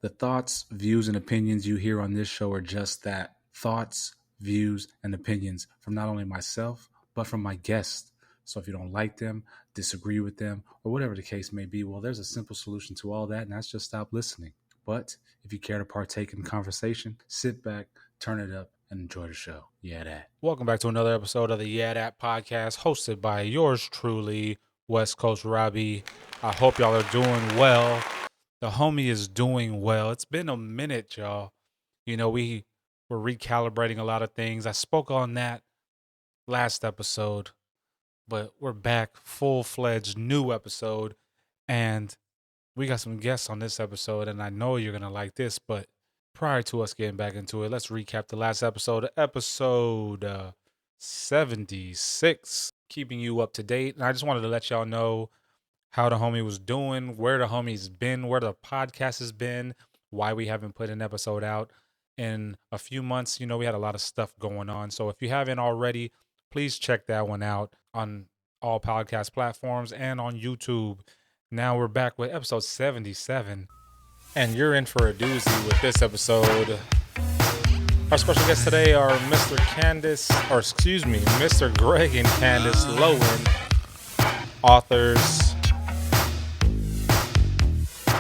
The thoughts, views, and opinions you hear on this show are just that. Thoughts, views, and opinions from not only myself, but from my guests. So if you don't like them, disagree with them, or whatever the case may be, well, there's a simple solution to all that, and that's just stop listening. But if you care to partake in the conversation, sit back, turn it up, and enjoy the show. YeahDat. Welcome back to another episode of the YeahDat podcast, hosted by yours truly, West Coast Robbie. I hope y'all are doing well. The homie is doing well. It's been a minute, y'all. You know, we were recalibrating a lot of things. I spoke on that last episode, but we're back, full-fledged new episode, and we got some guests on this episode, and I know you're going to like this, but prior to us getting back into it, let's recap the last episode, episode 76, keeping you up to date. And I just wanted to let y'all know how the homie was doing, where the homie's been, where the podcast has been, why we haven't put an episode out in a few months. You know, we had a lot of stuff going on. So if you haven't already, please check that one out on all podcast platforms and on YouTube. Now we're back with episode 77, and you're in for a doozy with this episode. Our special guests today are Mr. Greg and Kandace Loewen, authors,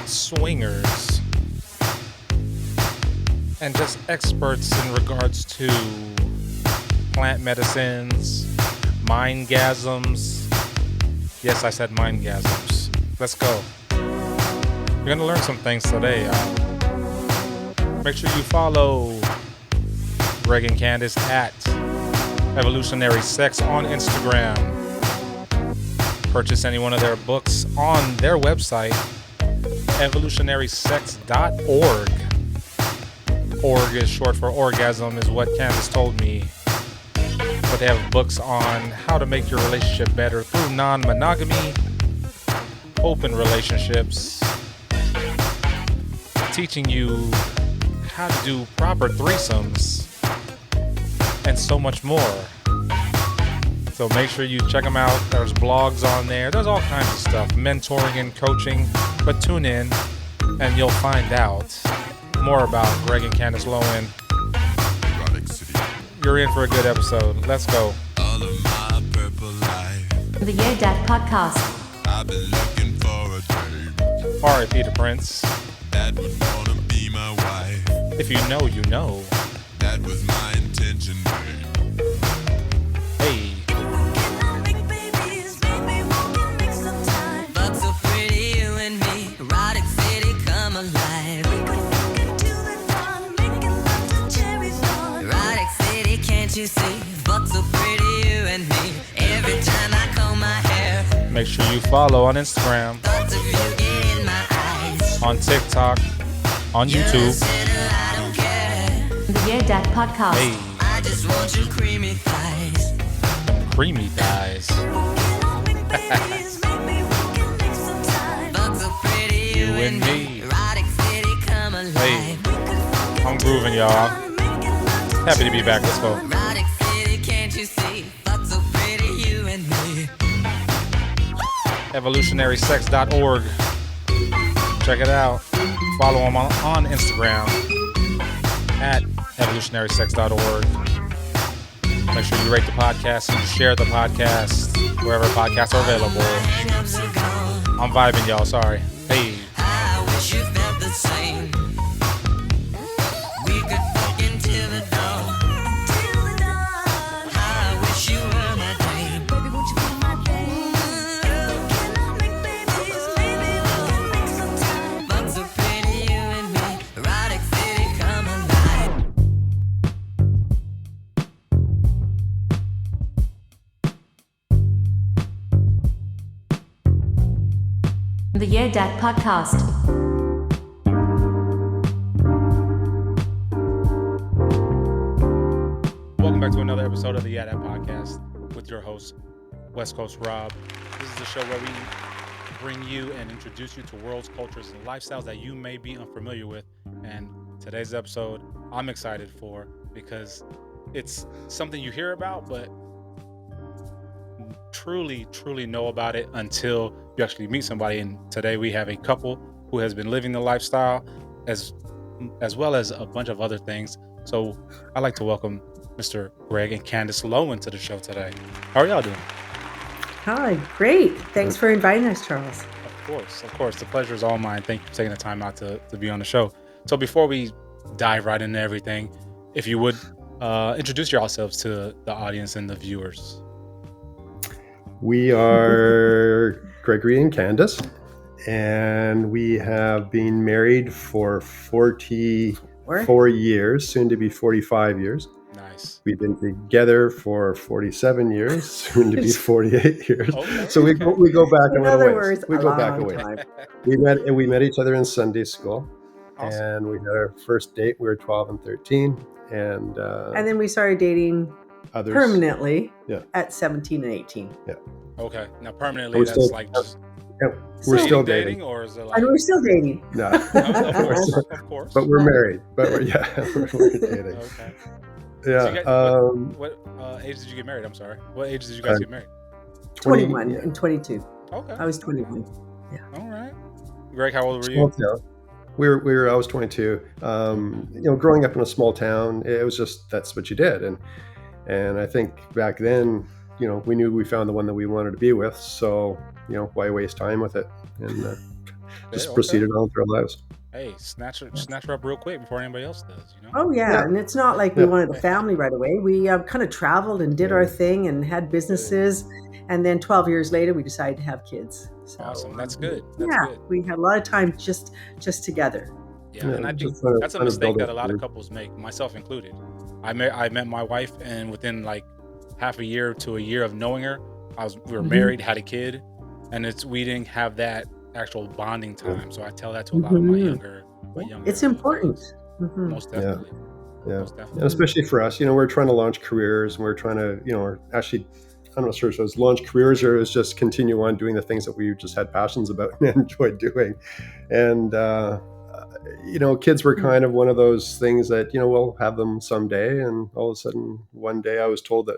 swingers, and just experts in regards to plant medicines, mindgasms. Yes, I said mindgasms. Let's go. You're going to learn some things today. Make sure you follow Greg and Kandace at Evolutionary Sex on Instagram. Purchase any one of their books on their website, evolutionarysex.org. Org is short for orgasm, is what Kandace told me. But they have books on how to make your relationship better through non-monogamy, open relationships, teaching you how to do proper threesomes, and so much more. So make sure you check them out. There's blogs on there. There's all kinds of stuff, mentoring and coaching. But tune in and you'll find out more about Greg and Kandace Loewen. You're in for a good episode. Let's go. The YeahDat podcast. I've been looking for a day R.I.P. to Prince. that would wanna be my wife. If you know, you know. That was my intention, babe. Hey. Fuck so pretty, you and me. Erotic city, come alive. Erotic city, can't you see? Fuck so pretty, you and me. Every time I comb my hair. Make sure you follow on Instagram, Thoughts of you get in my eyes. on TikTok, on YouTube. I don't care. The YeahDat podcast. Hey, I just want your creamy thighs. creamy thighs. Fuck so pretty, You and me. Erotic city, come alive. Hey, I'm grooving, y'all. Happy to be back. Let's go. Erotic city, can't you see? Fuck so pretty, you and me. Evolutionarysex.org. Check it out. Follow them on Instagram at evolutionarysex.org. Make sure you rate the podcast and share the podcast wherever podcasts are available. Hang-ups are gone. I'm vibing, y'all. Sorry. Hey, I wish you felt the same. We could fuck until the dawn. I wish you were my babe. Fuck so pretty, you and me. Erotic city, come alive. The YeahDat podcast. welcome back to another episode of the YeahDat podcast with your host, West Coast Rob. This is the show where we bring you and introduce you to worlds, cultures, and lifestyles that you may be unfamiliar with. And today's episode, I'm excited for because it's something you hear about, but truly know about it until you actually meet somebody. And today we have a couple who has been living the lifestyle as well as a bunch of other things. So I'd like to welcome Mr. Greg and Kandace Loewen to the show today. How are y'all doing? Hi, great. Thanks for inviting us, Charles. Of course. The pleasure is all mine. Thank you for taking the time out to be on the show. So before we dive right into everything, if you would introduce yourselves to the audience and the viewers. We are Gregory and Kandace, and we have been married for 44 years, soon to be 45 years. Nice. We've been together for 47 years, soon to be 48 years. Okay. So we go back a little ways. Words, we go back a ways. We met each other in Sunday school, Awesome. and we had our first date. We were 12 and 13, and then we started dating others permanently Yeah. at 17 and 18. Okay. Now permanently, We're that's still- like just we're still dating. or is it like? And we're still dating. No, Of course. but we're married. But we're dating. Okay. Yeah. So you guys, what age did you get married? I'm sorry. What age did you guys get married? 21 yeah. and 22. Okay. I was 21. All right. Greg, how old were Small you? town. I was 22. Growing up in a small town, it was just, that's what you did. And I think back then, we knew we found the one that we wanted to be with. So, why waste time with it? And just proceeded on with our lives. Hey, snatch her up real quick before anybody else does, Oh, yeah. And it's not like we wanted a family right away. We kind of traveled and did our thing and had businesses. And then 12 years later, we decided to have kids. So, Awesome. That's good. That's good. We had a lot of time just together. Yeah, and I think that's a mistake that a lot of couples make, myself included. I met my wife, and within like half a year to a year of knowing her, we were married, had a kid, and we didn't have that actual bonding time. So I tell that to a lot of my younger. It's important. Most definitely. Yeah. Most definitely. And especially for us, we're trying to launch careers, and we're trying to, actually, I'm not sure if it was launch careers or it was just continue on doing the things that we just had passions about and enjoyed doing. And, kids were kind of one of those things that, we'll have them someday. And all of a sudden, one day I was told that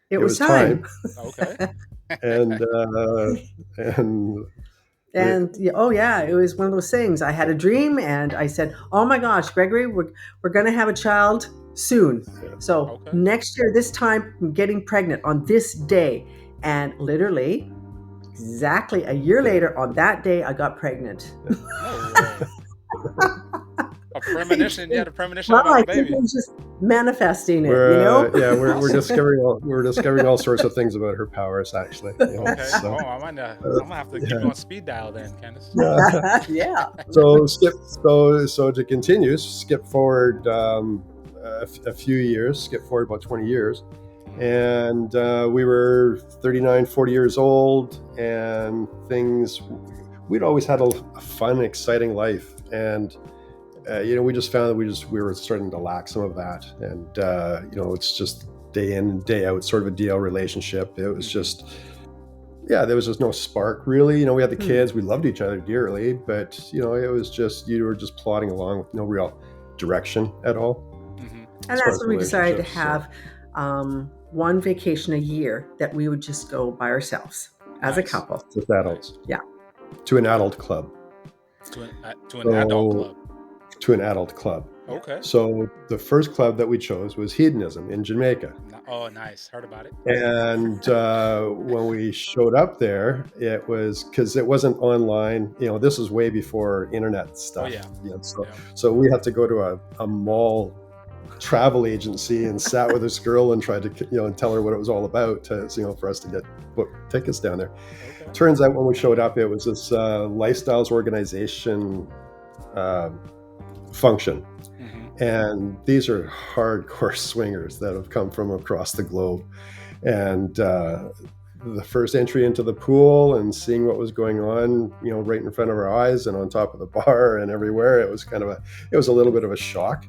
it was time. Okay. And it was one of those things. I had a dream and I said, oh my gosh, Gregory, we're going to have a child soon. So next year, this time, I'm getting pregnant on this day. And literally, exactly a year later, on that day, I got pregnant. No way. A premonition. You had a premonition Well, about I a baby. think it was just manifesting it, we're discovering all sorts of things about her powers, actually. Okay. So, I'm gonna have to keep you on speed dial then, Kandace. Yeah. So to continue, skip forward a few years, skip forward about 20 years. And we were 39, 40 years old, and we'd always had a fun, exciting life. And, we just found that we were starting to lack some of that. And, it's just day in and day out, sort of a DL relationship. It was just, there was just no spark really. We had the kids, we loved each other dearly, but, it was just, you were just plodding along with no real direction at all. Mm-hmm. And that's when we decided to have one vacation a year that we would just go by ourselves as a couple. With adults. Yeah. To an adult club. To an adult club. To an adult club. Okay. So the first club that we chose was Hedonism in Jamaica. Oh, nice. Heard about it. And when we showed up there, it was because it wasn't online. This was way before internet stuff. Oh, yeah. So we had to go to a mall travel agency and sat with this girl and tried to and tell her what it was all about to for us to get book tickets down there. Okay. Turns out when we showed up, it was this lifestyles organization function. Mm-hmm. And these are hardcore swingers that have come from across the globe. And the first entry into the pool and seeing what was going on, right in front of our eyes and on top of the bar and everywhere, it was a little bit of a shock.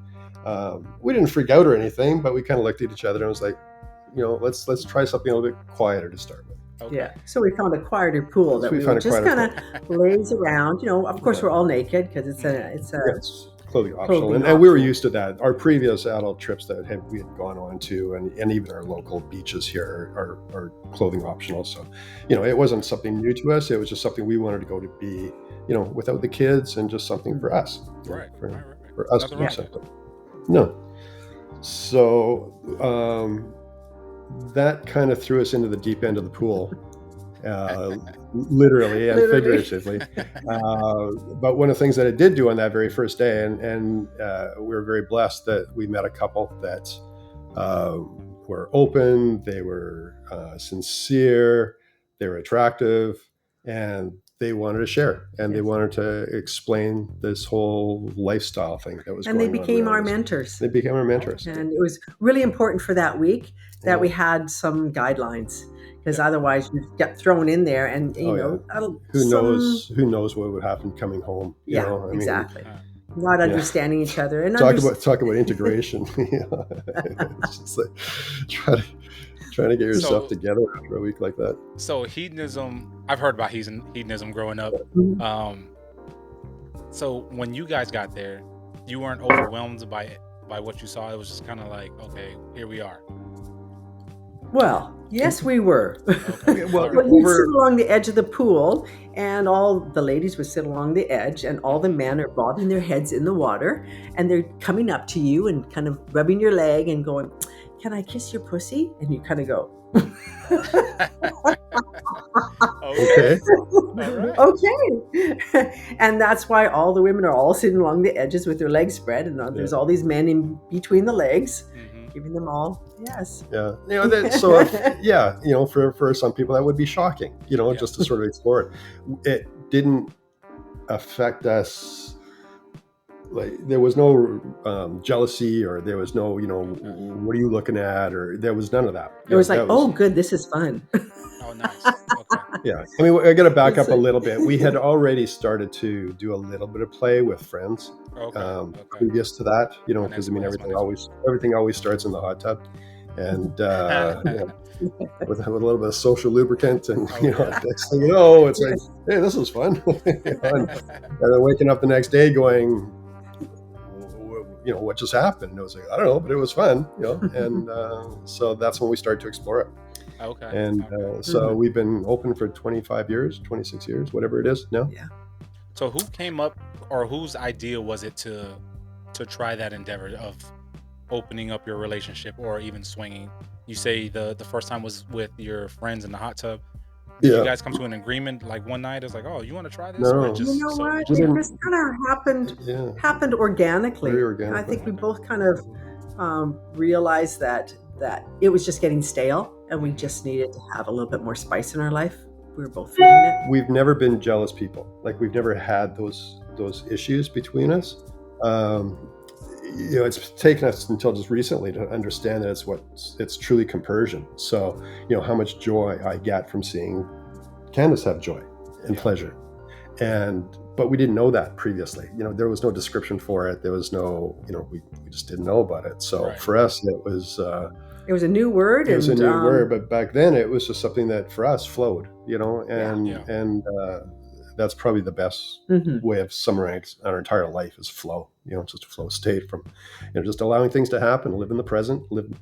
We didn't freak out or anything, but we kind of looked at each other and was like, let's try something a little bit quieter to start with. Okay. Yeah. So we found a quieter pool that we would just kind of laze around. Of course, we're all naked because it's clothing optional. And we were used to that. Our previous adult trips that we had gone on to, and even our local beaches here are clothing optional. So, it wasn't something new to us. It was just something we wanted to go to be, without the kids, and just something for us, Right. for us Nothing to wrong do something. No. So that kind of threw us into the deep end of the pool, literally and figuratively. But one of the things that it did do on that very first day, and we were very blessed that we met a couple that were open, they were sincere, they were attractive, and they wanted to share, and they wanted to explain this whole lifestyle thing that was And going on. they became our around us. mentors. They became our mentors. And it was really important for that week that we had some guidelines, because otherwise you get thrown in there, and who knows what would happen coming home. Exactly. Not understanding each other, and talk about integration. It's just like trying to get yourself together after a week like that. So hedonism, I've heard about hedonism growing up. So when you guys got there, you weren't overwhelmed by what you saw. It was just kind of like, okay, here we are. Well, yes, we were. Okay. Well, we'd sit along the edge of the pool, and all the ladies would sit along the edge, and all the men are bobbing their heads in the water, and they're coming up to you and kind of rubbing your leg and going, "Can I kiss your pussy?" And you kind of go, Okay. Okay. And that's why all the women are all sitting along the edges with their legs spread, and there's all these men in between the legs, giving them all yes. Yeah. So for some people that would be shocking, just to sort of explore it. It didn't affect us. Like, there was no jealousy, or there was no, what are you looking at, or there was none of that. It was like, oh, good, this is fun. Oh, nice. Okay. Yeah. I mean, I got to back up a little bit. We had already started to do a little bit of play with friends previous to that, because everything always starts in the hot tub, and with a little bit of social lubricant, and next thing you know, it's like, hey, this is fun. And then waking up the next day going, what just happened? And it was like, I don't know, but it was fun, and so that's when we started to explore it. Okay. And so we've been open for 25 years, 26 years, whatever it is now. Yeah. So who came up, or whose idea was it to try that endeavor of opening up your relationship or even swinging? You say the first time was with your friends in the hot tub. Did you guys come to an agreement like one night? It was like, oh, you want to try this? No. Or just, What? It just kind of happened organically. Very organically. I think we both kind of realized that it was just getting stale, and we just needed to have a little bit more spice in our life. We were both feeling it. We've never been jealous people. Like, we've never had those issues between us. It's taken us until just recently to understand that it's truly compersion. So, how much joy I get from seeing Kandace have joy and pleasure. But we didn't know that previously. There was no description for it. There was no, we just didn't know about it. So for us, it was a new word. It was a new word, but back then it was just something that for us flowed, and that's probably the best way of summarizing our entire life is flow. Just a flow state from, just allowing things to happen, live in the present, live.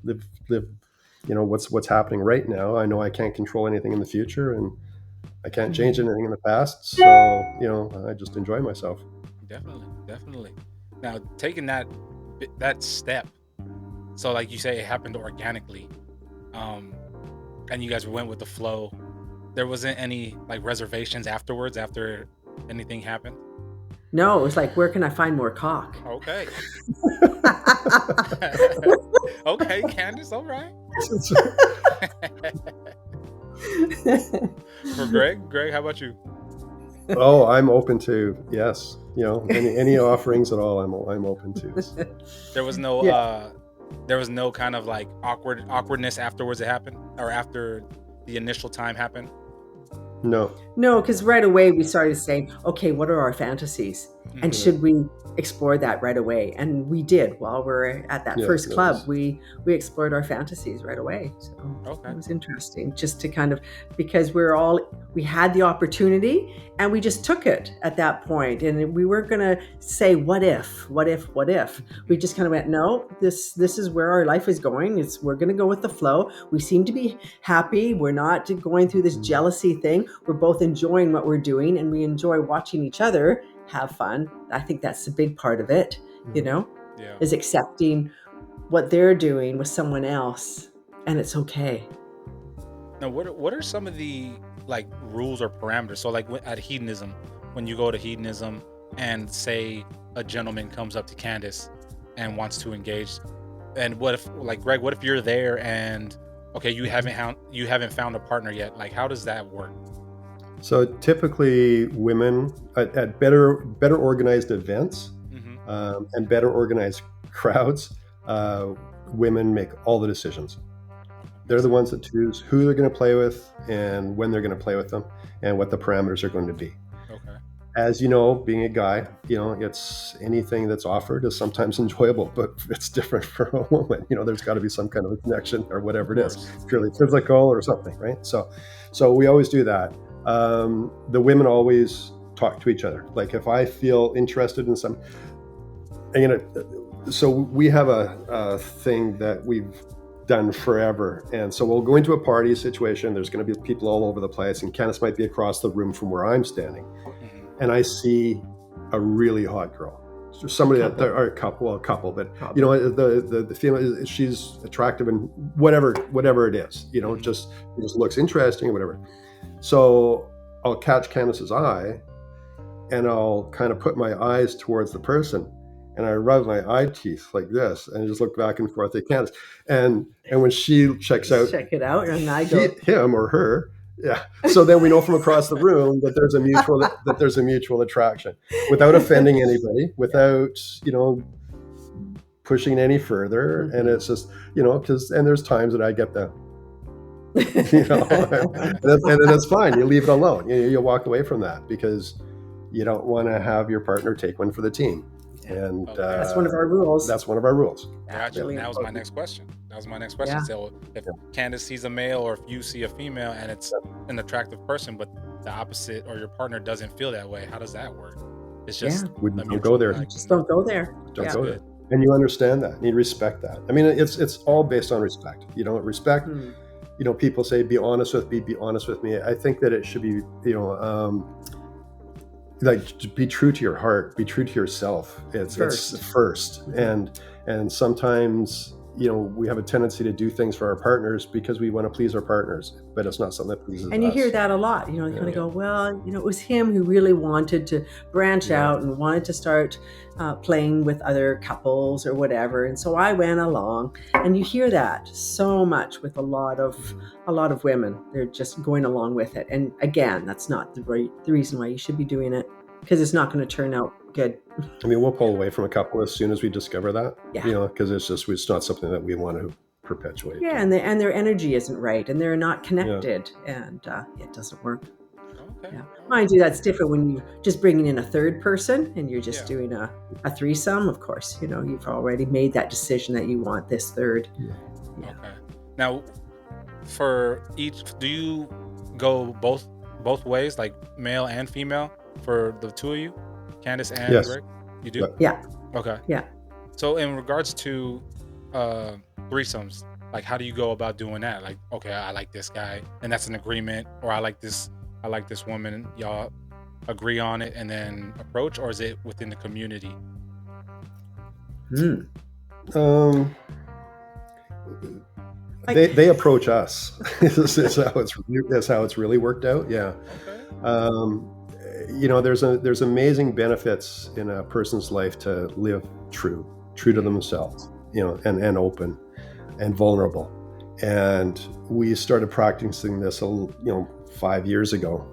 What's happening right now. I know I can't control anything in the future, and I can't change anything in the past. So I just enjoy myself. Definitely. Now, taking that step. So, like you say, it happened organically, and you guys went with the flow. There wasn't any like reservations afterwards after anything happened? No, it was like, where can I find more cock? Okay. Okay, Kandace, all right. For Greg, how about you? Oh, I'm open to, yes. Any offerings at all, I'm open to. There was no kind of like awkwardness afterwards it happened, or after the initial time happened? No, because right away we started saying, okay, what are our fantasies? And should we explore that right away? And we did. While we're at that first club, we explored our fantasies right away. So it was interesting just to kind of, because we had the opportunity and we just took it at that point. And we weren't going to say, what if? We just kind of went, no, this is where our life is going. We're going to go with the flow. We seem to be happy. We're not going through this jealousy thing. We're both enjoying what we're doing, and we enjoy watching each other have fun. I think that's the big part of it, is accepting what they're doing with someone else, and it's okay. Now, what are some of the like rules or parameters? So like at hedonism, when you go to hedonism and say a gentleman comes up to Kandace and wants to engage, and what if, like Greg, what if you're there and okay, you haven't found a partner yet? Like, how does that work? So typically women at better organized events and better organized crowds, women make all the decisions. They're the ones that choose who they're going to play with and when they're going to play with them and what the parameters are going to be. Okay. As you know, being a guy, it's anything that's offered is sometimes enjoyable, but it's different for a woman. There's got to be some kind of a connection or whatever it is, purely physical or something, right? So we always do that. The women always talk to each other. Like if I feel interested in some, so we have a thing that we've done forever. And so we'll go into a party situation. There's going to be people all over the place, and Kandace might be across the room from where I'm standing. And I see a really hot girl. Somebody that or a couple, but the female, she's attractive and whatever it is, it just looks interesting or whatever. So I'll catch Kandace's eye and I'll kind of put my eyes towards the person and I rub my eye teeth like this and just look back and forth at Kandace. And when she checks out, check it out, and I go him or her. Yeah. So then we know from across the room that there's a mutual attraction without offending anybody, without, pushing any further. And it's just, and there's times that I get the, and then it's fine. You leave it alone. You walk away from that because you don't want to have your partner take one for the team. And that's one of our rules. That's one of our rules. Gotcha. That was my next question. Yeah. So if Kandace sees a male or if you see a female and it's an attractive person, but the opposite or your partner doesn't feel that way, how does that work? It's just don't go there. Just don't go there. Don't go there. And you understand that. You respect that. I mean, it's all based on respect. Respect. People say, be honest with me. I think that it should be, like be true to your heart, be true to yourself. It's first. And sometimes, we have a tendency to do things for our partners because we want to please our partners, but it's not something that pleases us. And you hear that a lot, you kind of go, well, it was him who really wanted to branch out and wanted to start playing with other couples or whatever. And so I went along, and you hear that so much with a lot of women. They're just going along with it. And again, that's not the reason why you should be doing it, because it's not going to turn out good. I mean, we'll pull away from a couple as soon as we discover that, because it's not something that we want to perpetuate. Yeah, and their energy isn't right, and they're not connected, and it doesn't work. Okay. Yeah. Mind you, that's different when you're just bringing in a third person and you're just doing a threesome. Of course, you've already made that decision that you want this third. Yeah. Okay. Now, for each, do you go both ways, like male and female, for the two of you, Kandace and Greg? You do? Yeah. Okay. Yeah. So in regards to threesomes, like how do you go about doing that? Like, okay, I like this guy, and that's an agreement, or I like this woman, y'all agree on it and then approach, or is it within the community? They approach us. That's how it's really worked out. Yeah. Okay. There's amazing benefits in a person's life to live true to themselves, and open and vulnerable. And we started practicing this, 5 years ago,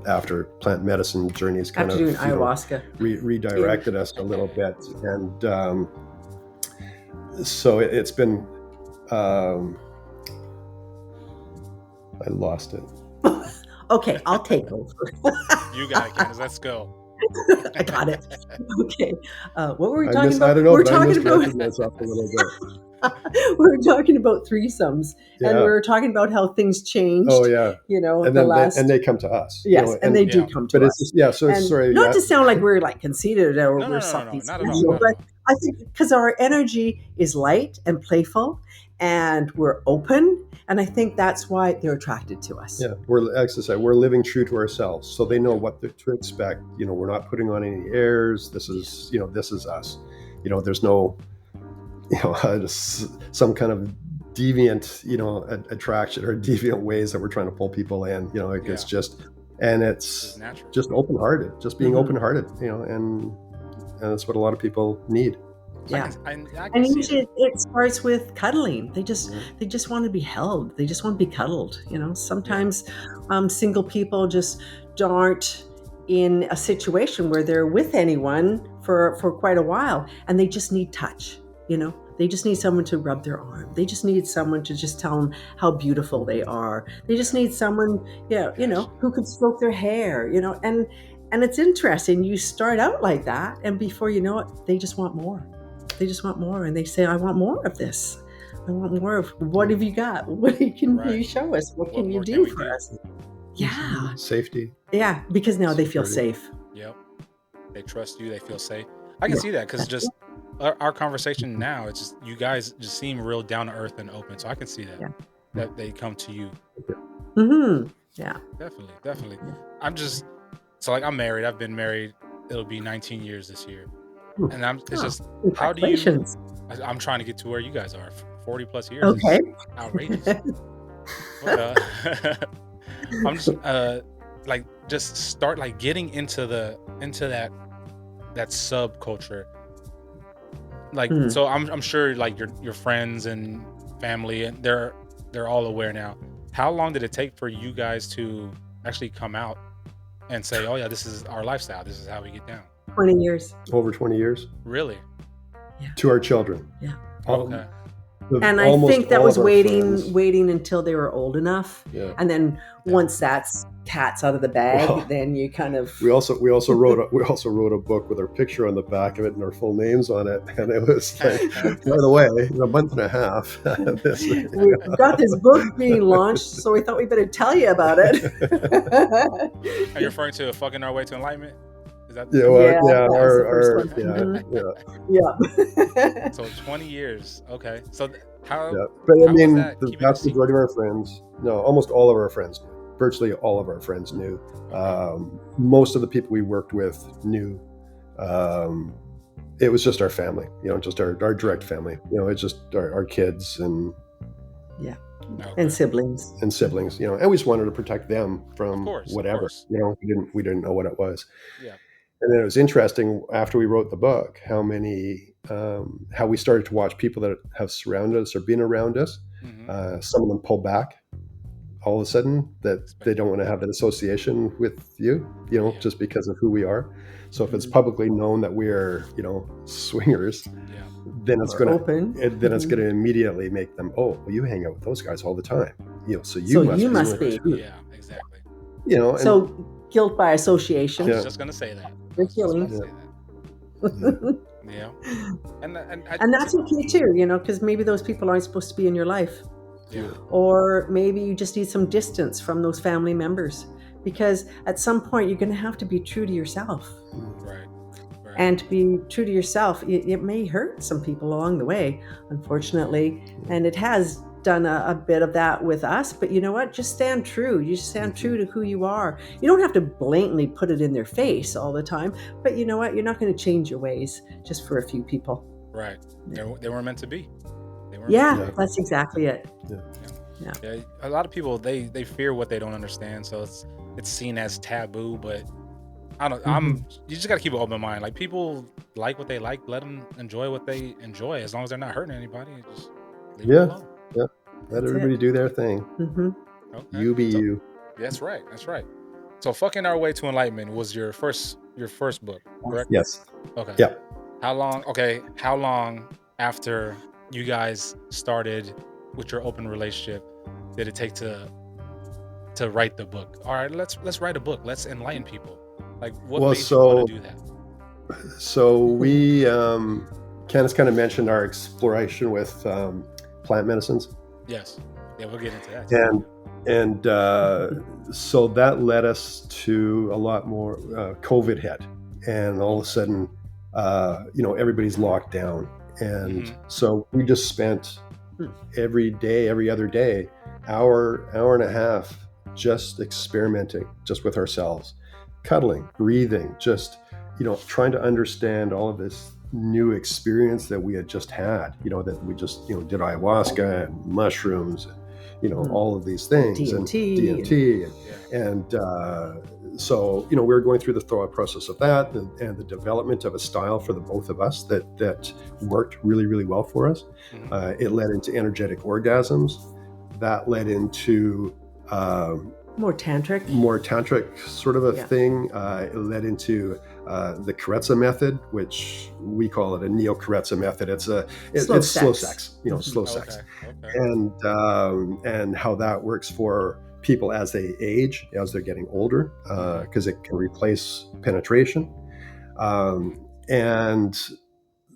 after plant medicine journeys kind after doing ayahuasca redirected us a little bit. And so it's been, I lost it. Okay, I'll take over. You got it, Kandace. Let's go. I got it. Okay. What were we I talking about? don't know, We're but I talking misdirected about myself a little bit. we're talking about threesomes, and Yeah. we're talking about how things changed. Oh yeah. The then last. they come to us. Yes, and they do Yeah. come to But us. it's just, yeah. So And sorry. not Yeah. to sound like we're like conceited or No, we're not something at all. special, Not but at all. I think because our energy is light and playful, and we're open, and I think that's why they're attracted to us. Yeah, as I said, we're living true to ourselves, so they know what to expect. We're not putting on any airs. This is, this is us. There's no, some kind of deviant, attraction or deviant ways that we're trying to pull people in. It's just, and it's natural. just open-hearted, just being open-hearted. And that's what a lot of people need. Yeah, I can and see usually that. it starts with cuddling. They just want to be held. They just want to be cuddled. Sometimes single people just aren't in a situation where they're with anyone for quite a while, and they just need touch. They just need someone to rub their arm. They just need someone to just tell them how beautiful they are. They just need someone, who could stroke their hair. And it's interesting. You start out like that, and before you know it, they just want more. They just want more, and they say, I want more of this. I want more of, what have you got? What can you show us? What can you do for us? Yeah. Safety. Yeah, because now they feel safe. Yep. They trust you. They feel safe. I can see that because just our conversation now, it's just, you guys just seem real down to earth and open. So I can see that, that they come to you. Mm-hmm. Yeah. Definitely. I'm just, so like I'm married. I've been married. It'll be 19 years this year. And it's just, how do you, I'm trying to get to where you guys are. 40 plus years is outrageous. But, I'm just like, just start like getting into that subculture. Like, so I'm sure like your friends and family, and they're all aware now. How long did it take for you guys to actually come out and say, oh yeah, this is our lifestyle, this is how we get down? 20 years. Over 20 years. Really? Yeah. To our children. Yeah. Okay. And I think that was waiting until they were old enough. Yeah. And then once that's cat's out of the bag, then you kind of. We also wrote a book with our picture on the back of it and our full names on it, and it was like, by the way, in a month and a half, we've got this book being launched, so we thought we better tell you about it. Are you referring to Fucking Our Way to Enlightenment? Is that yeah. So 20 years. Okay. So how? Yeah. But I mean, the vast secret? majority of our friends, almost all of our friends, virtually all of our friends knew. Most of the people we worked with knew. It was just our family, just our direct family. It's just our kids and and siblings. And we just wanted to protect them from whatever. We didn't know what it was. Yeah. And then it was interesting after we wrote the book, how we started to watch people that have surrounded us or been around us. Mm-hmm. Some of them pull back all of a sudden, that they don't want to have that association with you, just because of who we are. So if it's publicly known that we're, swingers, then it's going to immediately make them, oh, well, you hang out with those guys all the time, so you must be. Yeah, exactly. So guilt by association. I was just going to say that. You're killing. Yeah. And that's okay too, because maybe those people aren't supposed to be in your life. Yeah. Or maybe you just need some distance from those family members, because at some point you're going to have to be true to yourself. Right. And to be true to yourself, it may hurt some people along the way, unfortunately. And it has done a bit of that with us. But you know what? Just stand true. You just stand true to who you are. You don't have to blatantly put it in their face all the time. But you know what? You're not going to change your ways just for a few people. Right. They weren't meant to be. That's exactly it. Yeah. A lot of people, they fear what they don't understand, so it's seen as taboo. But I don't. You just got to keep an open mind. Like, people like what they like. Let them enjoy what they enjoy, as long as they're not hurting anybody. Just leave it alone. Yeah. Let everybody do their thing. Mm-hmm. Okay. You be you. That's right. So, Fucking Our Way to Enlightenment was your first book, correct? Yes. Okay. Yeah. How long after you guys started with your open relationship did it take to write the book? All right, let's write a book. Let's enlighten people. Like, what Well, made you want to do that? So we, Candace kind of mentioned our exploration with plant medicines. Yes. Yeah, we'll get into that. And so that led us to a lot more. COVID hit, and all of a sudden, everybody's locked down, and so we just spent every day, every other day, hour and a half, just experimenting, just with ourselves, cuddling, breathing, just trying to understand all of this new experience that we had just had. That we just did ayahuasca and mushrooms. All of these things, DMT, and so we were going through the thought process of that, and the development of a style for the both of us that worked really, really well for us. It led into energetic orgasms. That led into more tantric sort of a thing. It led into the Karetza method, which we call it a neo-Karetza method. It's slow sex, slow sex. Okay. And how that works for people as they age, as they're getting older, because it can replace penetration. And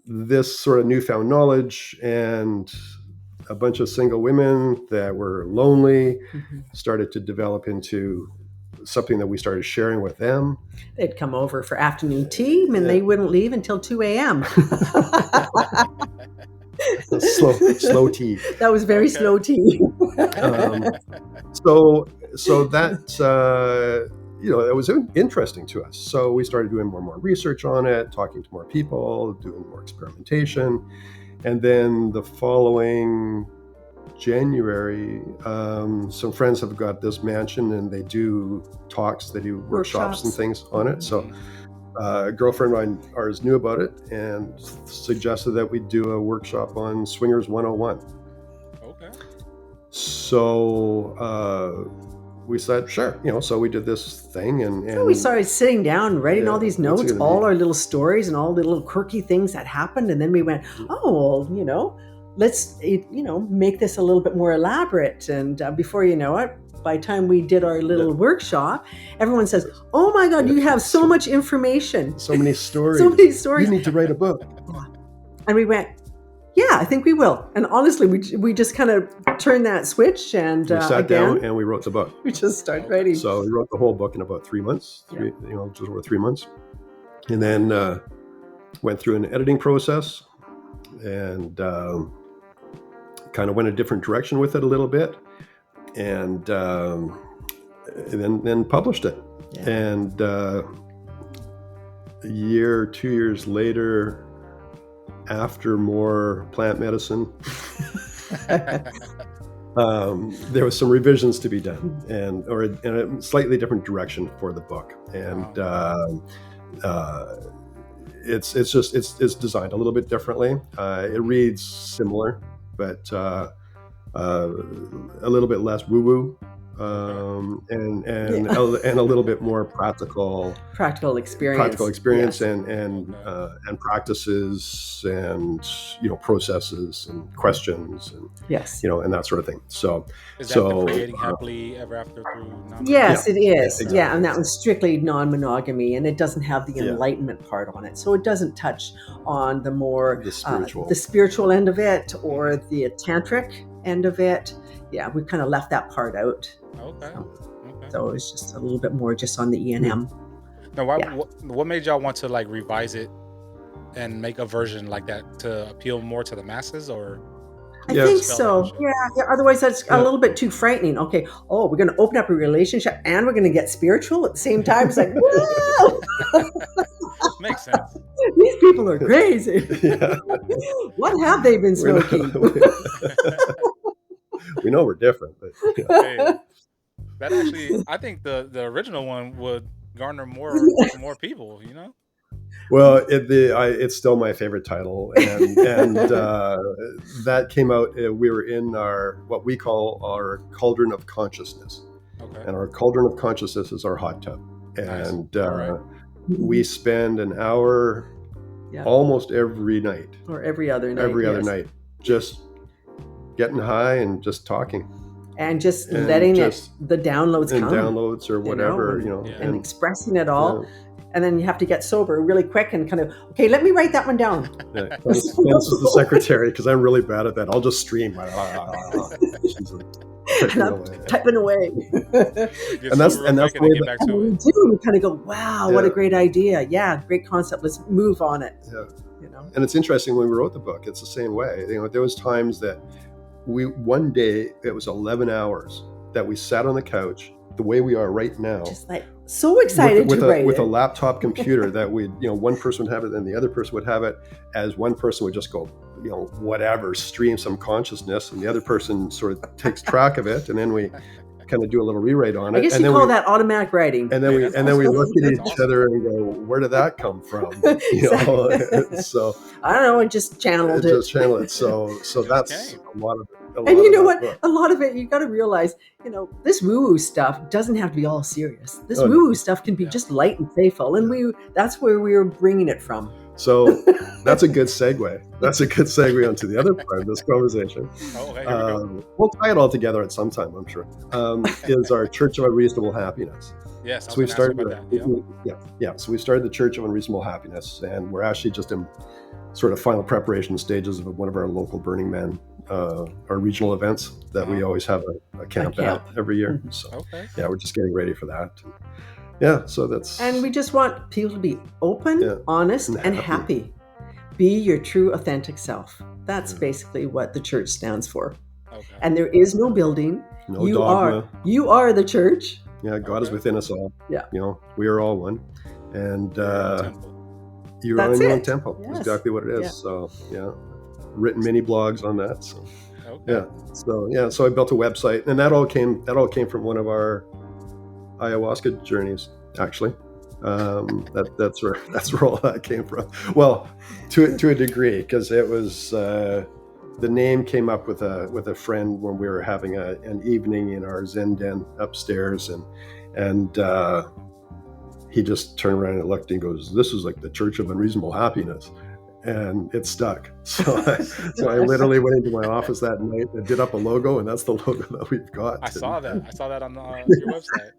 this sort of newfound knowledge and a bunch of single women that were lonely started to develop into something that we started sharing with them. They'd come over for afternoon tea, and they wouldn't leave until 2 a.m. slow tea. That was very slow tea. So that it was interesting to us. So we started doing more and more research on it, talking to more people, doing more experimentation. And then the following January, some friends have got this mansion, and they do talks, they do workshops and things on it. So a girlfriend of ours knew about it and suggested that we do a workshop on Swingers 101. Okay. So we said, sure. So we did this thing, and so we started sitting down, writing all these notes, all our little stories and all the little quirky things that happened. And then we went, let's, make this a little bit more elaborate. And before you know it, by the time we did our little workshop, everyone says, oh my God, you have so much information. So many stories. You need to write a book. And we went, yeah, I think we will. And honestly, we just kind of turned that switch, and we sat down and we wrote the book. We just started writing. So we wrote the whole book in about 3 months, just over 3 months. And then went through an editing process, and kind of went a different direction with it a little bit, and then published it. Yeah. And 2 years later, after more plant medicine, there was some revisions to be done, and a slightly different direction for the book. And it's designed a little bit differently. It reads similar, but a little bit less woo-woo, and a little bit more practical experience, and practices, and processes and questions, and and that sort of thing. So is that the creating happily ever after through non-monogamy? Yes, it is. Exactly. Yeah, and that was strictly non-monogamy, and it doesn't have the enlightenment part on it, so it doesn't touch on the more the spiritual end of it, or the tantric end of it. Yeah, we kind of left that part out. Okay. So it was just a little bit more just on the E&M. Now, what made y'all want to revise it and make a version like that to appeal more to the masses, or? I think so. Yeah. Otherwise, that's a little bit too frightening. Okay. Oh, we're going to open up a relationship and we're going to get spiritual at the same time. It's like, whoa! Makes sense. These people are crazy. Yeah. What have they been smoking? We know we're different, but hey, that actually, I think the original one would garner more people. Well, it's still my favorite title, and that came out. We were in what we call our cauldron of consciousness, and our cauldron of consciousness is our hot tub, and we spend an hour almost every night, or every other night, just getting high and just talking. And just letting the downloads come. Downloads or whatever, and expressing it all. and then you have to get sober really quick and kind of, okay, let me write that one down. Yeah, Kandace is the secretary because I'm really bad at that. I'll just stream. She's like, And I'm typing away. And that's the way get back to We it. do. We kind of go, wow, what a Yeah. great idea. Yeah, great concept. Let's move on it. Yeah. You know? And it's interesting, when we wrote the book, it's the same way. There was times that one day it was 11 hours that we sat on the couch the way we are right now, Just like so excited with to write a it. laptop computer that one person would have it and the other person would have it, as one person would just go, whatever, stream some consciousness, and the other person sort of takes track of it, and then we kind of do a little rewrite on it. I guess and you then call that automatic writing. And then we look at That's each awesome. other and go, where did that come from? Exactly. So I don't know. I just channeled it. just channel it. So that's Okay. a lot of. And you know of what? that book. A lot of it, you got to realize, this woo-woo stuff doesn't have to be all serious. This Oh, no. woo-woo stuff can be Yeah. just light and playful, and that's where we were bringing it from. So that's a good segue. That's a good segue onto the other part of this conversation. Oh, okay, here we go. We'll tie it all together at some time, I'm sure. Is our Church of Unreasonable Happiness. Yes, I So we was going started to ask you about that. Yeah. So we started the Church of Unreasonable Happiness, and we're actually just in sort of final preparation stages of one of our local Burning Man, our regional events that we always have a camp at every year. Mhm. So Okay. yeah, we're just getting ready for that. Yeah, so that's And we just want people to be open, Yeah. honest, And and happy. happy. Be your true, authentic self. That's Yeah. basically what the church stands for. Okay. And there is no building. no you dogma. you are the church. Yeah, God is Okay. within us all. Yeah. We are all one, and Temple. you are That's in your own it. temple. That's Yes. exactly what it is. Yeah. So yeah, written many blogs on that. So Okay. so I built a website, and that all came from one of our ayahuasca journeys, actually. That's where all that came from. Well, to a degree, because it was the name came up with a friend when we were having an evening in our Zen den upstairs, and he just turned around and looked and goes, "This is like the Church of Unreasonable Happiness." And it stuck. So I literally went into my office that night and did up a logo, and that's the logo that we've got. I saw that. I saw that on your website.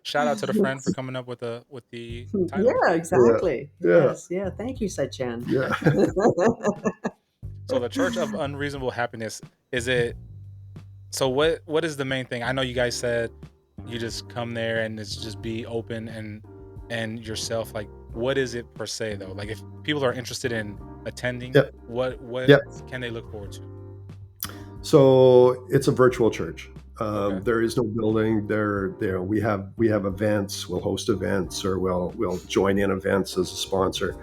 Shout out to the friend for coming up with the title. Yeah, exactly. Yeah. Yes. Yeah. Thank you, Sachin. Yeah. So the Church of Unreasonable Happiness, is it? So what is the main thing? I know you guys said you just come there and it's just be open and yourself. Like, what is it per se though? Like, if people are interested in attending, Yep. what Yep. can they look forward to? So it's a virtual church. Okay. There is no building. We have events. We'll host events, or we'll join in events as a sponsor.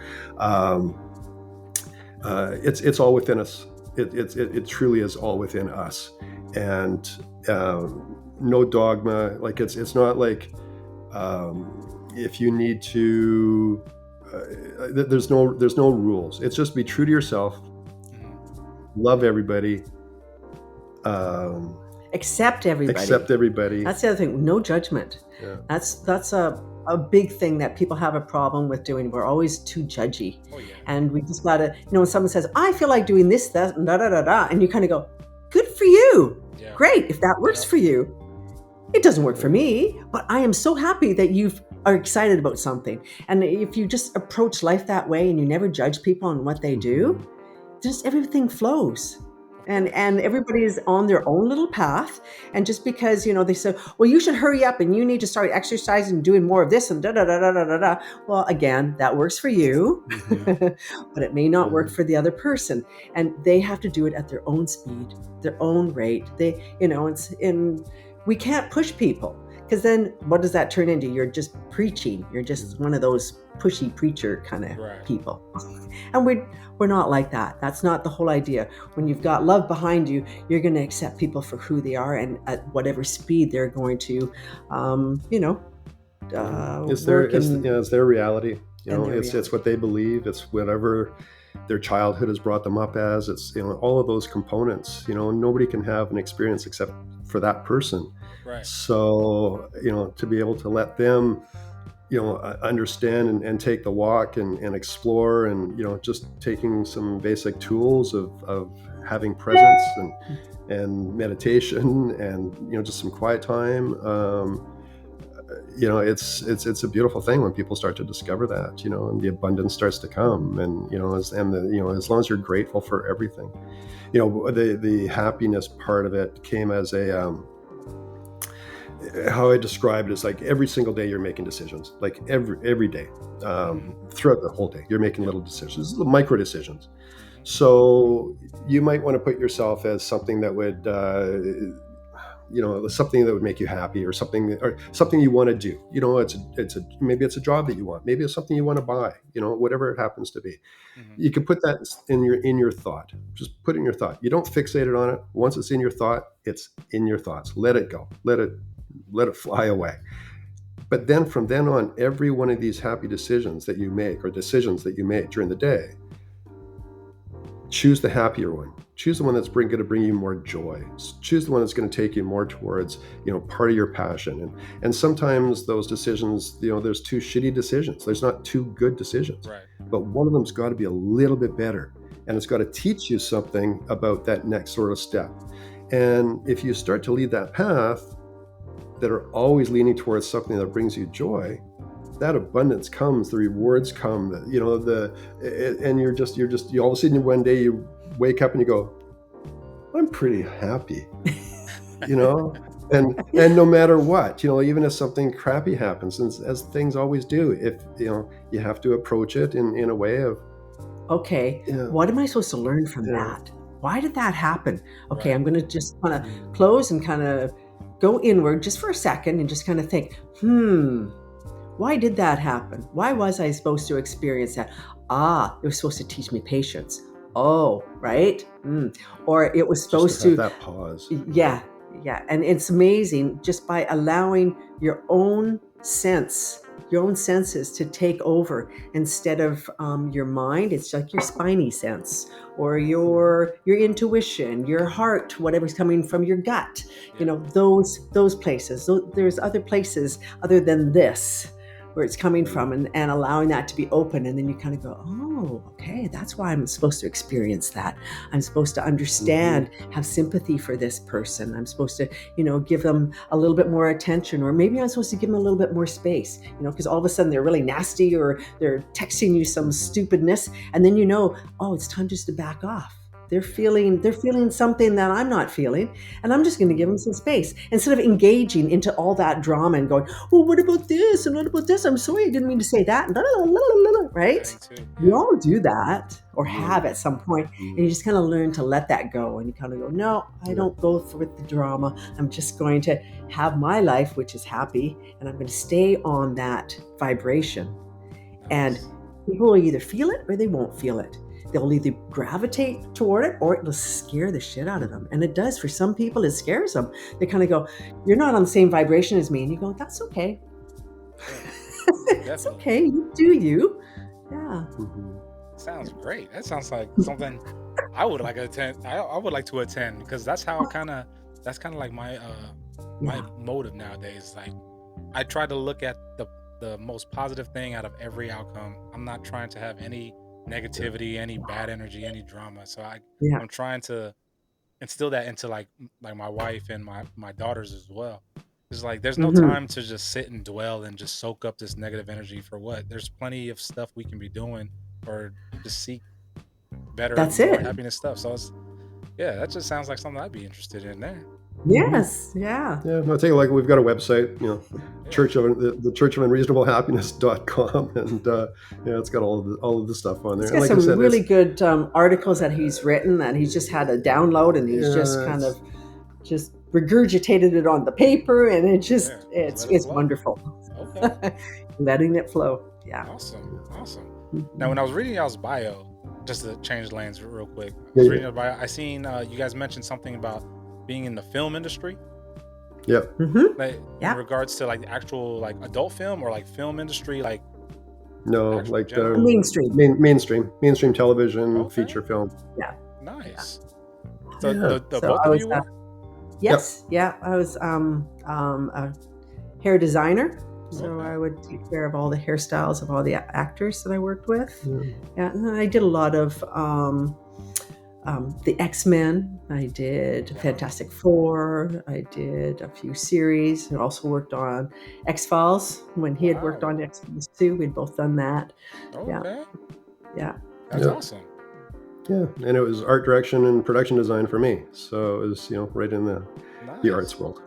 It's all within us. It truly is all within us, and no dogma. Like it's not like if you need to. There's no rules. It's just be true to yourself. Love everybody. Accept everybody. Accept everybody. That's the other thing. No judgment. Yeah. That's a big thing that people have a problem with doing. We're always too judgy. Oh yeah. And we just gotta, when someone says, I feel like doing this, that, and da da da da, and you kind of go, good for you. Yeah. Great. If that works Yeah. for you. It doesn't work for me, but I am so happy that you are excited about something. And if you just approach life that way and you never judge people on what they do, just everything flows. And everybody is on their own little path. And just because, they say, well, you should hurry up and you need to start exercising and doing more of this and da da da da da da da. Well, again, that works for you, but it may not work for the other person. And they have to do it at their own speed, their own rate. We can't push people, because then what does that turn into? You're just preaching. You're just one of those pushy preacher kind of Right. people. And we're not like that. That's not the whole idea. When you've got love behind you, you're going to accept people for who they are and at whatever speed they're going to, It's work in- it's their reality. And their It's what they believe. It's whatever their childhood has brought them up as. It's all of those components. Nobody can have an experience except for that person. Right. So to be able to let them understand and take the walk and explore, and just taking some basic tools of having presence and meditation and just some quiet time. it's a beautiful thing when people start to discover that, and the abundance starts to come, and as long as you're grateful for everything, the happiness part of it came as a how I described it is like every single day you're making decisions, like every day, throughout the whole day you're making little decisions, little micro decisions. So you might want to put yourself as something that would something that would make you happy, or something you want to do. Maybe it's a job that you want, maybe it's something you want to buy, whatever it happens to be. You can put that in your thought. Just put it in your thought. You don't fixate it on it. Once it's in your thought, it's in your thoughts. Let it go. Let it fly away. But then from then on, every one of these happy decisions that you make, or decisions that you make during the day, choose the happier one. Choose the one that's going to bring you more joy. Choose the one that's going to take you more towards, part of your passion. And sometimes those decisions, there's two shitty decisions. There's not two good decisions. Right. But one of them's got to be a little bit better. And it's got to teach you something about that next sort of step. And if you start to lead that path, that are always leaning towards something that brings you joy, that abundance comes, the rewards come, and you all of a sudden one day you wake up and you go, I'm pretty happy, and no matter what, even if something crappy happens, and as things always do, if you have to approach it in a way of, okay, what am I supposed to learn from that? Why did that happen? Okay, I'm going to just kind of close and kind of go inward just for a second and just kind of think, why did that happen? Why was I supposed to experience that? It was supposed to teach me patience. Oh, right? Or it was supposed to that pause. Yeah. And it's amazing just by allowing your own senses to take over instead of your mind. It's like your spiny sense, or your intuition, your heart, whatever's coming from your gut. Those places. There's other places other than this where it's coming from, and allowing that to be open. And then you kind of go, oh, okay, that's why I'm supposed to experience that. I'm supposed to understand, have sympathy for this person. I'm supposed to, give them a little bit more attention, or maybe I'm supposed to give them a little bit more space, because all of a sudden they're really nasty, or they're texting you some stupidness. And then it's time just to back off. They're feeling something that I'm not feeling, and I'm just going to give them some space instead of engaging into all that drama and going, well, what about this and what about this? I'm sorry, I didn't mean to say that. Right? We all do that, or have at some point, and you just kind of learn to let that go, and you kind of go, no, I don't go with the drama. I'm just going to have my life, which is happy, and I'm going to stay on that vibration. And people will either feel it or they won't feel it. They'll either gravitate toward it, or it'll scare the shit out of them. And it does. For some people, it scares them. They kind of go, you're not on the same vibration as me. And you go, that's okay. It's okay. You do you. Yeah. Sounds great. That sounds like something I would like to attend. I would like to attend, because that's how that's kind of like my motive nowadays. Like, I try to look at the most positive thing out of every outcome. I'm not trying to have any negativity, any bad energy, any drama. So I'm trying to instill that into like my wife and my daughters as well. It's like there's no time to just sit and dwell and just soak up this negative energy for what? There's plenty of stuff we can be doing, or just seek better, more happiness stuff. So that just sounds like something I'd be interested in there. Yes, yeah. Yeah, I'll tell you, like, we've got a website, the Church of Unreasonable Happiness.com, and it's got all of the stuff on there. It's got some really good articles that he's written, that he's just had a download, and he's just kind of just regurgitated it on the paper, and it just it's wonderful. Okay. Letting it flow. Yeah. Awesome. Now, when I was reading y'all's bio, just to change lanes real quick, reading your bio, I seen you guys mentioned something about being in the film industry. Yeah. Like, in regards to like the actual like adult film, or like film industry, like no, like mainstream television, feature film. Yeah. Nice. So the both of you were? Yes. Yeah. I was a hair designer. So I would take care of all the hairstyles of all the actors that I worked with. Yeah. And then I did a lot of the X-Men. I did Fantastic Four. I did a few series. I also worked on X-Files when he had worked on X-Files too. We'd both done that. Okay. Yeah. That's awesome. Yeah, and it was art direction and production design for me. So it was, right in the arts world.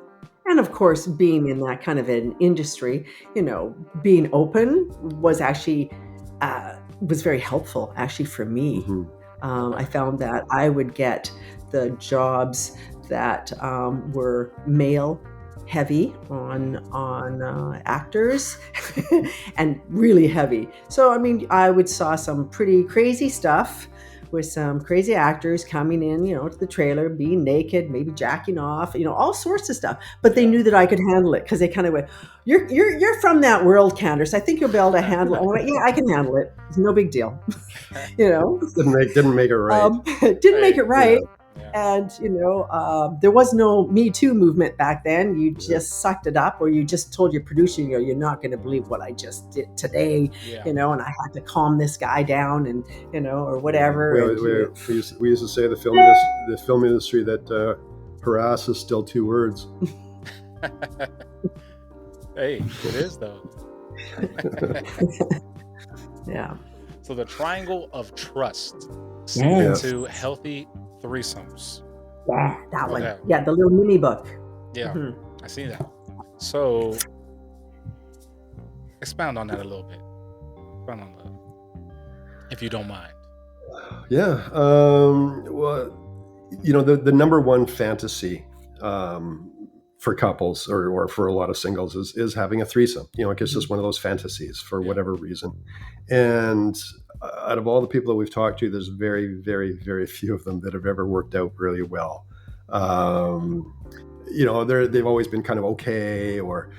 And of course, being in that kind of an industry, being open was actually was very helpful actually for me. I found that I would get the jobs that were male heavy on actors and really heavy. So, I mean, I would saw some pretty crazy stuff with some crazy actors coming in, to the trailer, being naked, maybe jacking off, all sorts of stuff. But they knew that I could handle it because they kind of went, "You're from that world, Kandace. I think you'll be able to handle it." I went, "Yeah, I can handle it. It's no big deal." Didn't make it right. Didn't make it right. And, there was no Me Too movement back then. You just sucked it up, or you just told your producer, you're not going to believe what I just did today, and I had to calm this guy down and, or whatever. We used to say the film industry that harass is still two words. Hey, it is though. Yeah. So the triangle of trust into healthy threesomes. Yeah, that one. Yeah, the little mini book. Yeah, I see that. So expound on that a little bit. Expound on that, if you don't mind. Yeah. Well, the number one fantasy for couples or for a lot of singles is having a threesome. It's just one of those fantasies for whatever reason. And out of all the people that we've talked to, there's very, very, very few of them that have ever worked out really well. They've always been kind of okay, or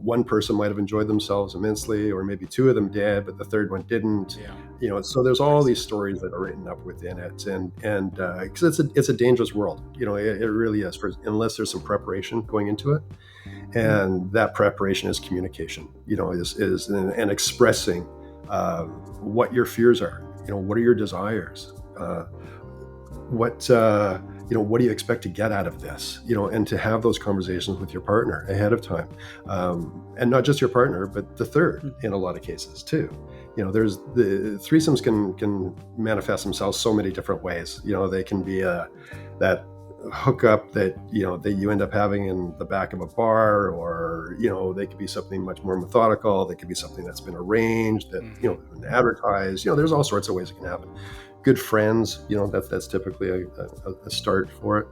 one person might have enjoyed themselves immensely, or maybe two of them did, but the third one didn't. So there's all these stories that are written up within it, and because it's a dangerous world. It really is, unless there's some preparation going into it, and that preparation is communication. Is and expressing what your fears are. What are your desires? What do you expect to get out of this? And to have those conversations with your partner ahead of time, and not just your partner, but the third in a lot of cases too. There's the threesomes can manifest themselves so many different ways. They can be that hookup that you end up having in the back of a bar, or they could be something much more methodical. They could be something that's been arranged, that advertised. There's all sorts of ways it can happen. Good friends, that's typically a start for it.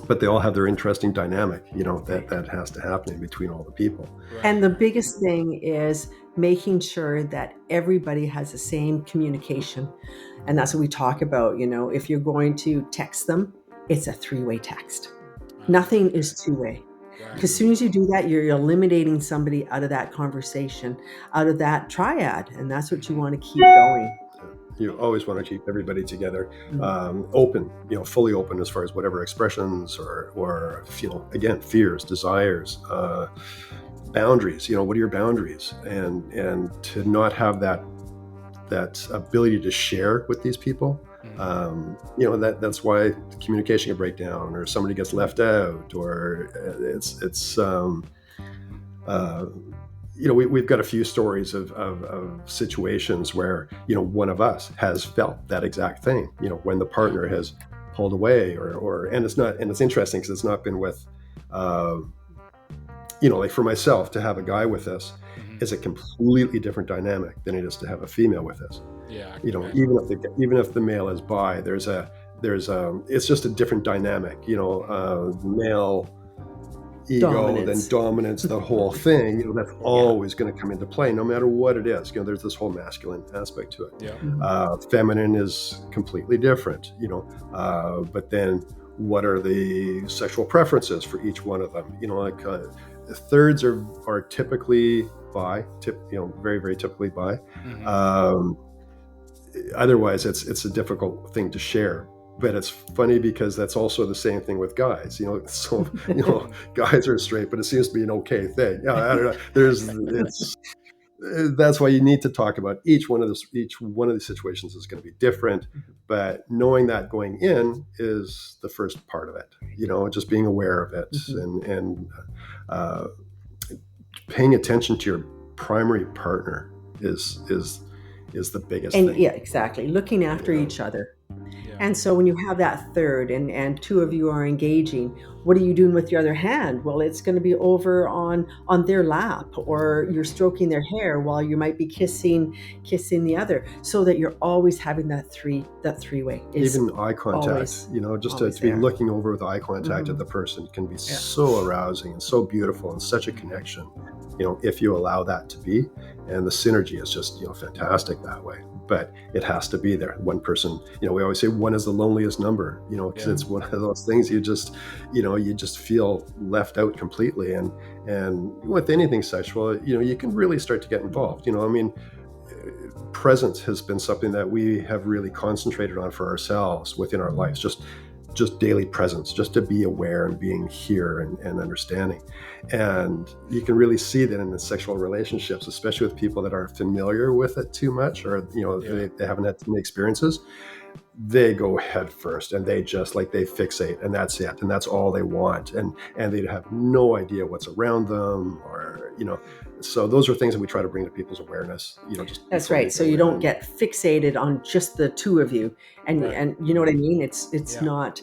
But they all have their interesting dynamic, that has to happen in between all the people. And the biggest thing is making sure that everybody has the same communication. And that's what we talk about. If you're going to text them, it's a three-way text. Nothing is two-way. Because as soon as you do that, you're eliminating somebody out of that conversation, out of that triad. And that's what you want to keep going. You always want to keep everybody together, open, fully open as far as whatever expressions or again, fears, desires, boundaries. What are your boundaries? And to not have that ability to share with these people, that's why communication can break down, or somebody gets left out, or we've got a few stories of situations where, one of us has felt that exact thing, when the partner has pulled away and it's interesting because it's not been with, like for myself to have a guy with us is a completely different dynamic than it is to have a female with us. Yeah. Even if the male is bi, it's just a different dynamic, male ego, then dominance, the whole thing, that's always going to come into play no matter what it is. There's this whole masculine aspect to it. Feminine is completely different, but then what are the sexual preferences for each one of them? Thirds are typically bi, very, very typically bi. Otherwise it's a difficult thing to share. But it's funny because that's also the same thing with guys, guys are straight, but it seems to be an okay thing. I don't know. that's why you need to talk about each one of these situations is going to be different, but knowing that going in is the first part of it, just being aware of it, and paying attention to your primary partner is the biggest And thing. yeah, exactly. Looking after each other. And so when you have that third and two of you are engaging, what are you doing with your other hand? Well, it's going to be over on their lap, or you're stroking their hair while you might be kissing the other, so that you're always having that three-way. Even eye contact, just to be looking over with eye contact at the person can be so arousing and so beautiful and such a connection, if you allow that to be. And the synergy is just, fantastic that way. But it has to be there. One person, we always say one is the loneliest number, because it's one of those things you just feel left out completely. And with anything sexual, you can really start to get involved. Presence has been something that we have really concentrated on for ourselves within our lives. Just daily presence, just to be aware and being here and understanding. And you can really see that in the sexual relationships, especially with people that aren't familiar with it too much, or they haven't had too many experiences. They go head first and they fixate, and that's it, and that's all they want, and they have no idea what's around them, or so those are things that we try to bring to people's awareness. That's right. So you don't get fixated on just the two of you, and you know what I mean. It's not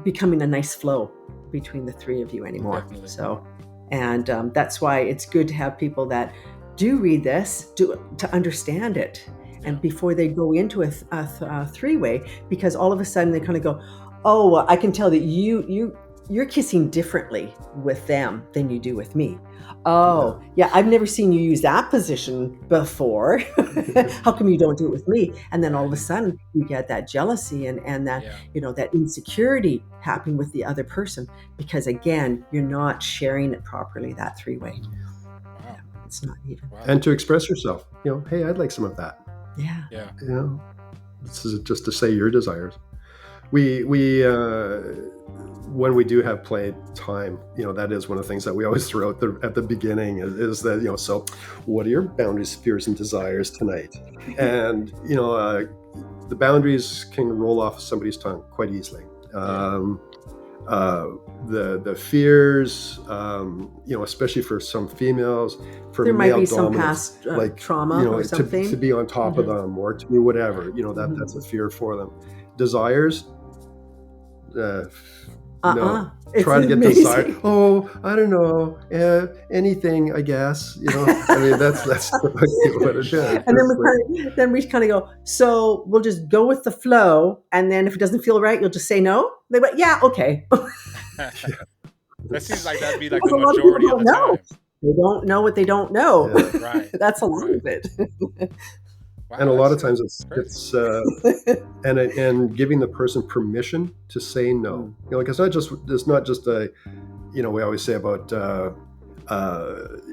becoming a nice flow between the three of you anymore. Definitely. So, and that's why it's good to have people that do read this to understand it, and before they go into a three-way, because all of a sudden they kind of go, oh, I can tell that you're kissing differently with them than you do with me. Oh, yeah, I've never seen you use that position before. How come you don't do it with me? And then all of a sudden you get that jealousy and that, that insecurity happening with the other person, because again, you're not sharing it properly, that three-way. Wow. It's not even. Wow. And to express yourself, hey, I'd like some of that. Yeah. This is just to say your desires. We when we do have play time, that is one of the things that we always throw out at the beginning is that, so what are your boundaries, fears, and desires tonight? And, the boundaries can roll off somebody's tongue quite easily. The fears, especially for some females, for there male might be some dominance, past trauma or something. to be on top of them, or to be whatever, that's a fear for them. Desires, no. Try to get desire. Oh, I don't know. Anything, I guess. That's what it is. And then we kind of go, so we'll just go with the flow. And then if it doesn't feel right, you'll just say no. They went, yeah, okay. That seems like that'd be like the majority of the time. They don't know what they don't know. Yeah. Right. That's a lot of it. Wow, and a lot of times it's and giving the person permission to say no. It's not just a, we always say about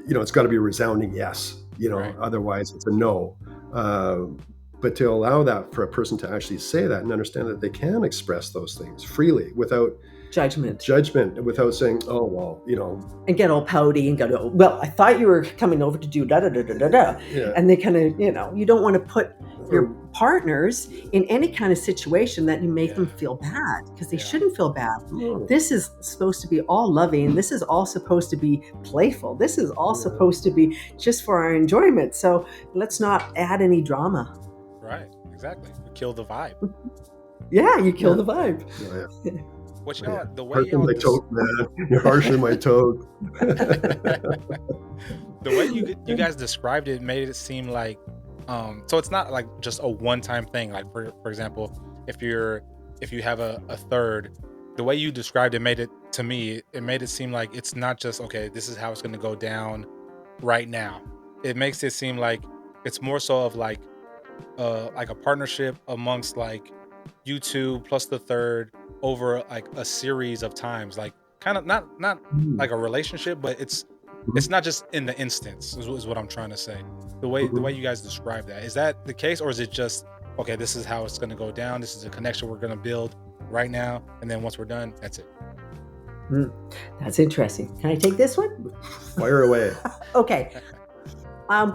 it's got to be a resounding yes. Right. Otherwise it's a no. But to allow that for a person to actually say that and understand that they can express those things freely without judgment, without saying, oh, well, and get all pouty and go, well, I thought you were coming over to do da da da da da da. Yeah. And they kind of, you don't want to put your partners in any kind of situation that you make them feel bad, because they shouldn't feel bad. This is supposed to be all loving. This is all supposed to be playful. This is all supposed to be just for our enjoyment. So let's not add any drama. Right, exactly. You kill the vibe. You kill the vibe. Yeah. Which the way you're harshing my toad. The way you guys described it made it seem like so it's not like just a one-time thing. Like for example, if you have a third, the way you described it made it seem like it's not just, okay, this is how it's going to go down right now. It makes it seem like it's more so of like a partnership amongst like you two plus the third over like a series of times, like kind of not like a relationship, but it's not just in the instance is what I'm trying to say. The way you guys describe that, is that the case, or is it just, okay, this is how it's going to go down, this is a connection we're going to build right now, and then once we're done, that's it? That's interesting. Can I take this one? Fire away. Okay.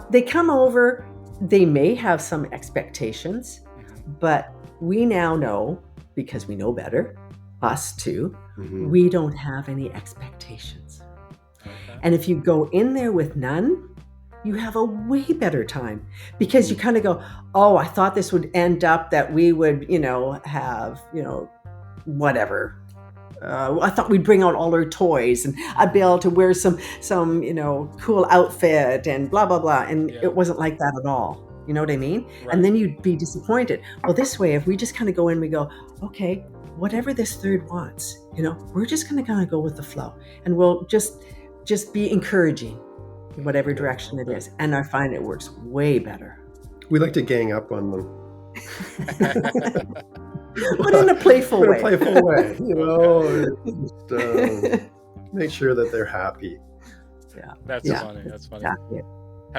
They come over, they may have some expectations, but we now know, because we know better, us too, we don't have any expectations. And if you go in there with none, you have a way better time, because you kind of go, oh, I thought this would end up that we would, have, whatever. I thought we'd bring out all our toys and I'd be able to wear some cool outfit and blah, blah, blah. And it wasn't like that at all. You know what I mean? Right. And then you'd be disappointed. Well, this way, if we just kind of go in, we go, okay, whatever this third wants, we're just going to kind of go with the flow, and we'll just be encouraging in whatever direction it is. And I find it works way better. We like to gang up on them. But in a playful way. Just make sure that they're happy. Yeah, that's funny. That's funny. Exactly.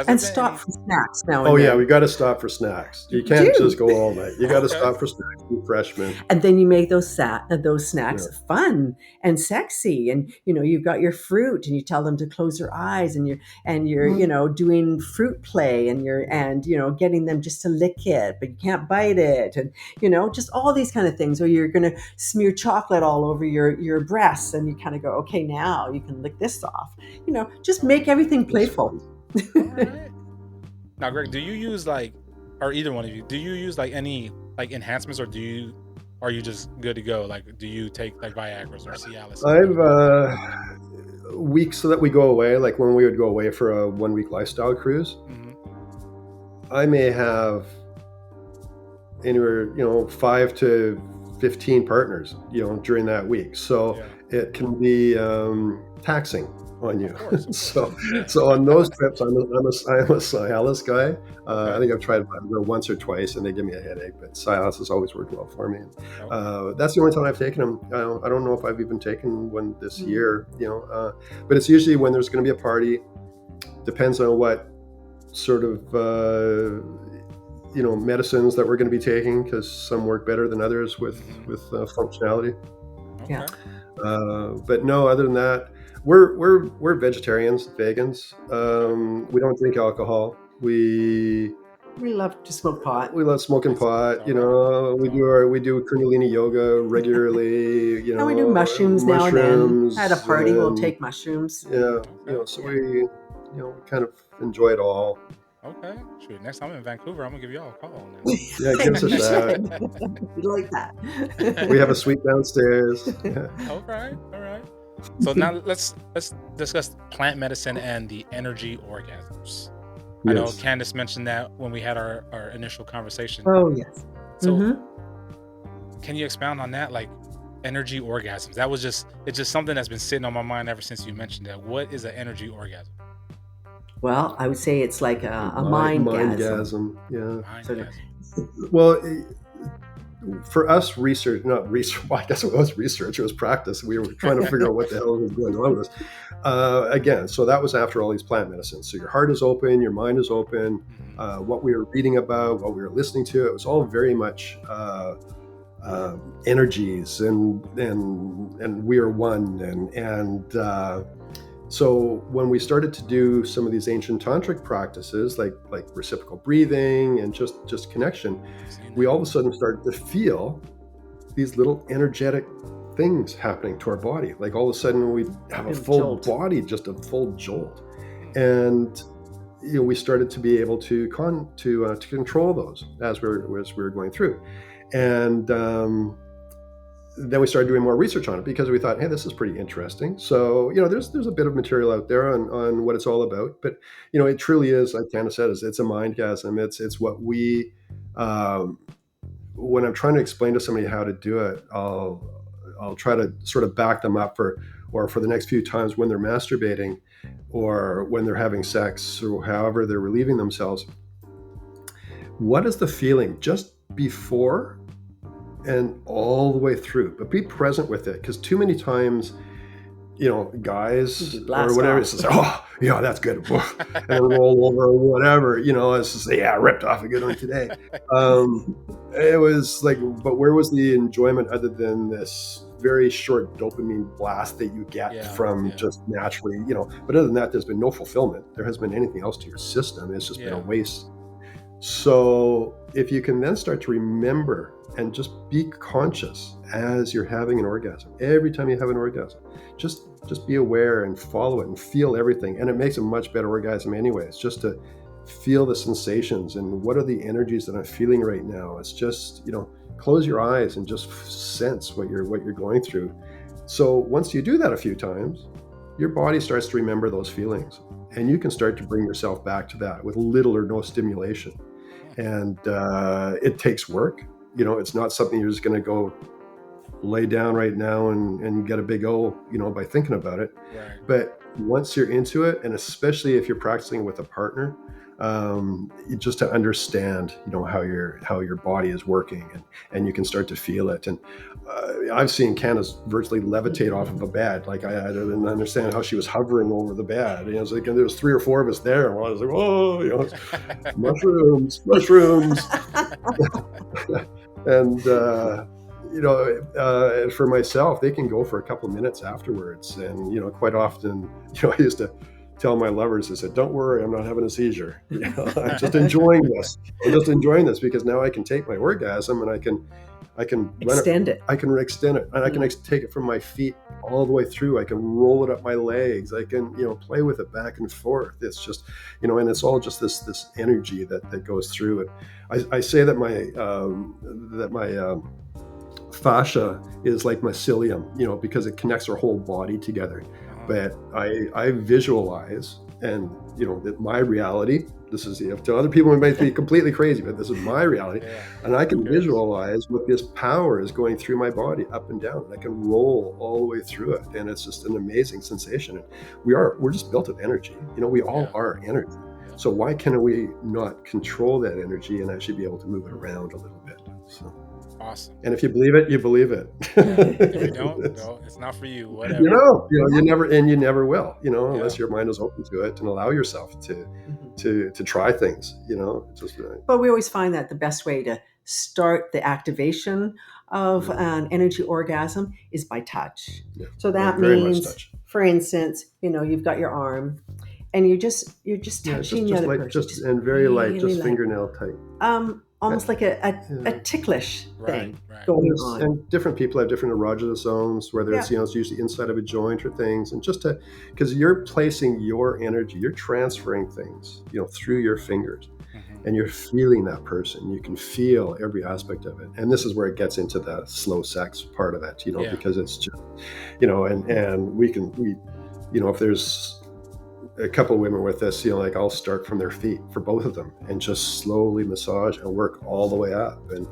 And stop for snacks now. Oh yeah, we got to stop for snacks. You can't just go all night. You got to stop for snacks, refreshment. And then you make those snacks fun and sexy, and you've got your fruit, and you tell them to close their eyes, and you're doing fruit play, and you're getting them just to lick it, but you can't bite it, and just all these kind of things. Or you're going to smear chocolate all over your breasts, and you kind of go, okay, now you can lick this off. Just make everything playful. Right. Now, Greg, do you use or either one of you, do you use any enhancements, or are you just good to go? Do you take Viagra's or Cialis? I've weeks that we go away, like when we would go away for a 1 week lifestyle cruise. I may have anywhere 5 to 15 partners during that week, so it can be taxing on you. So on those trips, I'm a Cialis guy. I think I've tried it once or twice, and they give me a headache. But Cialis has always worked well for me. That's the only time I've taken them. I don't know if I've even taken one this year. But it's usually when there's going to be a party. Depends on what sort of medicines that we're going to be taking, because some work better than others with functionality. Yeah. But no, other than that. We're vegetarians, vegans. We don't drink alcohol. We love to smoke pot. We love smoking pot. We do Kundalini yoga regularly. And we do mushrooms now and then. At a party, we'll take mushrooms. Yeah. So we kind of enjoy it all. Okay. Shoot. Next time I'm in Vancouver, I'm gonna give y'all a call. Yeah, give us a shot. We like that. We have a suite downstairs. Yeah. All right. So now let's discuss plant medicine and the energy orgasms. Yes. I know Kandace mentioned that when we had our initial conversation. Oh yes. So can you expound on that, energy orgasms? It's just something that's been sitting on my mind ever since you mentioned that. What is an energy orgasm? Well, I would say it's like a mindgasm. Yeah. Mindgasm. Well, for us, not research. Well, I guess it was research. It was practice. We were trying to figure out what the hell was going on with us. Again, so that was after all these plant medicines. So your heart is open, your mind is open. What we were reading about, what we were listening to, it was all very much energies, and we are one. And so when we started to do some of these ancient tantric practices, like reciprocal breathing and just connection, we all of a sudden started to feel these little energetic things happening to our body. Like all of a sudden we have a full body, just a full jolt. And we started to be able to control those as we were going through. And then we started doing more research on it, because we thought, hey, this is pretty interesting. So, there's a bit of material out there on what it's all about. But, it truly is, like Kandace said, it's a mindgasm. It's what we, when I'm trying to explain to somebody how to do it, I'll try to sort of back them up for the next few times when they're masturbating or when they're having sex or however they're relieving themselves. What is the feeling just before and all the way through? But be present with it, because too many times guys Blast or whatever, off. it's just, oh yeah, that's good, and then roll over or whatever, it's just, yeah, ripped off a good one today. It was like, but where was the enjoyment other than this very short dopamine blast that you get from just naturally, but other than that, there's been no fulfillment. There hasn't been anything else to your system. It's just been a waste. So if you can then start to remember and just be conscious as you're having an orgasm, every time you have an orgasm, just be aware and follow it and feel everything. And it makes a much better orgasm anyways, just to feel the sensations and what are the energies that I'm feeling right now. It's just, close your eyes and just sense what you're going through. So once you do that a few times, your body starts to remember those feelings, and you can start to bring yourself back to that with little or no stimulation. And it takes work. It's not something you're just going to go lay down right now and get a big O, by thinking about it. Right. But once you're into it, and especially if you're practicing with a partner, just to understand, how your body is working, and you can start to feel it. And I've seen Kandace virtually levitate off of a bed. Like I didn't understand how she was hovering over the bed. It was like, and there was 3 or 4 of us there. And I was like, oh, mushrooms. And for myself, they can go for a couple of minutes afterwards. And quite often, I used to tell my lovers, I said, don't worry, I'm not having a seizure. I'm just enjoying this. Because now I can take my orgasm and I can Extend it. I can extend it, and I can take it from my feet all the way through. I can roll it up my legs. I can, play with it back and forth. It's just, and it's all just this energy that goes through it. I say that my fascia is like mycelium, because it connects our whole body together. But I visualize, and that my reality, this is, to other people it might be completely crazy, but this is my reality. And I can visualize what this power is going through my body up and down, and I can roll all the way through it, and it's just an amazing sensation. And we're just built of energy. We all are energy. So why can we not control that energy and actually be able to move it around a little bit? So awesome. And if you believe it, you believe it. If you don't, no, it's not for you. Whatever. You never will. Unless your mind is open to it and allow yourself to try things. But we always find that the best way to start the activation of an energy orgasm is by touch. Yeah. So that means, for instance, you've got your arm, and you're just touching the other person, and very light, just fingernail tight. Almost like a ticklish thing going on. And different people have different erogenous zones, whether it's it's usually inside of a joint or things, and because you're placing your energy, you're transferring things, through your fingers, and you're feeling that person. You can feel every aspect of it, and this is where it gets into the slow sex part of it, because it's just, and we if there's a couple of women with this, I'll start from their feet for both of them and just slowly massage and work all the way up. And,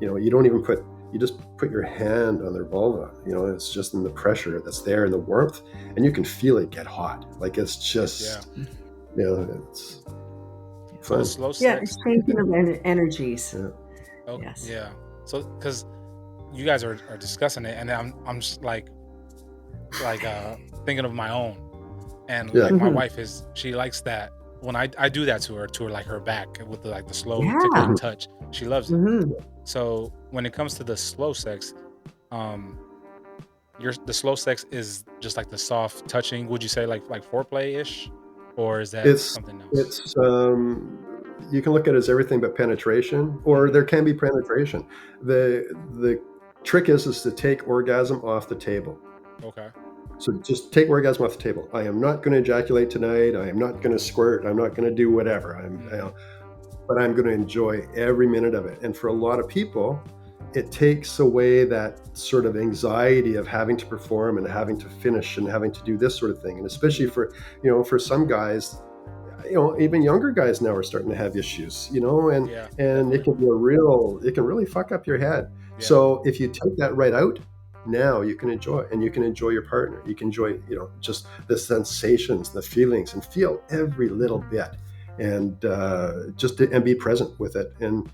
you don't even you just put your hand on their vulva, it's just in the pressure that's there and the warmth, and you can feel it get hot. Like it's just, it's fun. Slow sex. Yeah, it's changing of energies. Yeah. Oh, yes. Yeah. So, because you guys are discussing it, and I'm just like thinking of my own. And like my wife she likes that when I do that to her like her back with the slow tickling touch. She loves it. So when it comes to the slow sex, the slow sex is just like the soft touching. Would you say like foreplay-ish, or is that something else? It's you can look at it as everything but penetration, or there can be penetration. The trick is to take orgasm off the table. Okay. So just take orgasm off the table. I am not going to ejaculate tonight. I am not going to squirt. I'm not going to do whatever. But I'm going to enjoy every minute of it. And for a lot of people, it takes away that sort of anxiety of having to perform and having to finish and having to do this sort of thing. And especially for some guys, even younger guys now are starting to have issues, and it can be it can really fuck up your head. Yeah. So if you take that right out, now you can enjoy it, and you can enjoy your partner. You can enjoy, just the sensations, the feelings, and feel every little bit, and and be present with it. And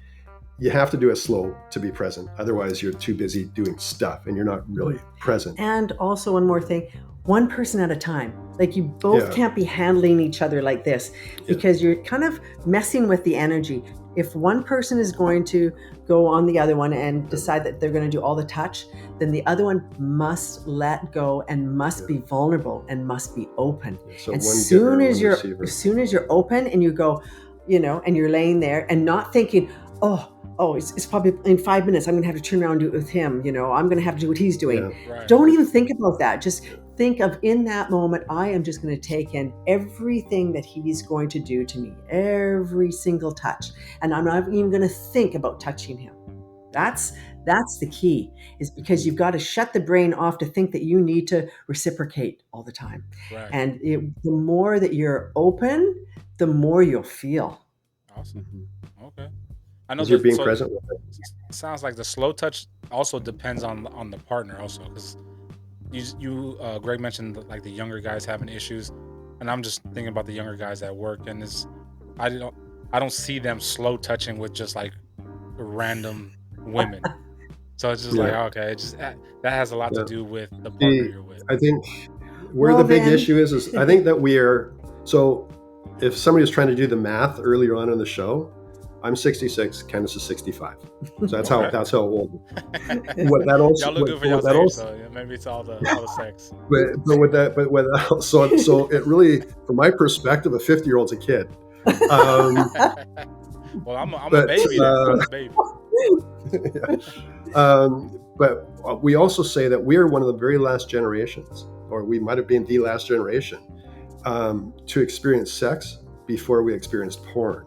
you have to do it slow to be present. Otherwise, you're too busy doing stuff, and you're not really present. And also, one more thing: one person at a time. Like you both can't be handling each other like this because you're kind of messing with the energy. If one person is going to go on the other one and decide that they're going to do all the touch, then the other one must let go and must be vulnerable and must be open. So and as soon as you're open and you go, and you're laying there and not thinking, oh, it's probably in 5 minutes I'm going to have to turn around and do it with him. I'm going to have to do what he's doing. Yeah. Right. Don't even think about that. Just think of, in that moment, I am just going to take in everything that he's going to do to me, every single touch. And I'm not even going to think about touching him. That's the key, is because you've got to shut the brain off to think that you need to reciprocate all the time. Right. And the more that you're open, the more you'll feel. Awesome. Okay. I know you're being present with it. It sounds like the slow touch also depends on the partner also, because you Greg mentioned like the younger guys having issues, and I'm just thinking about the younger guys at work, and I don't see them slow touching with just like random women. So it's just like, okay, that has a lot to do with the partner you're with. I think where the big issue is I think that so if somebody was trying to do the math earlier on in the show, I'm 66, Kandace is 65. So that's how old. What that also, y'all look good for y'all's age, so maybe it's all the sex. So it really, from my perspective, a 50-year-old's a kid. Well, I'm a baby. I'm a baby. But we also say that we are one of the very last generations, or we might have been the last generation, to experience sex before we experienced porn.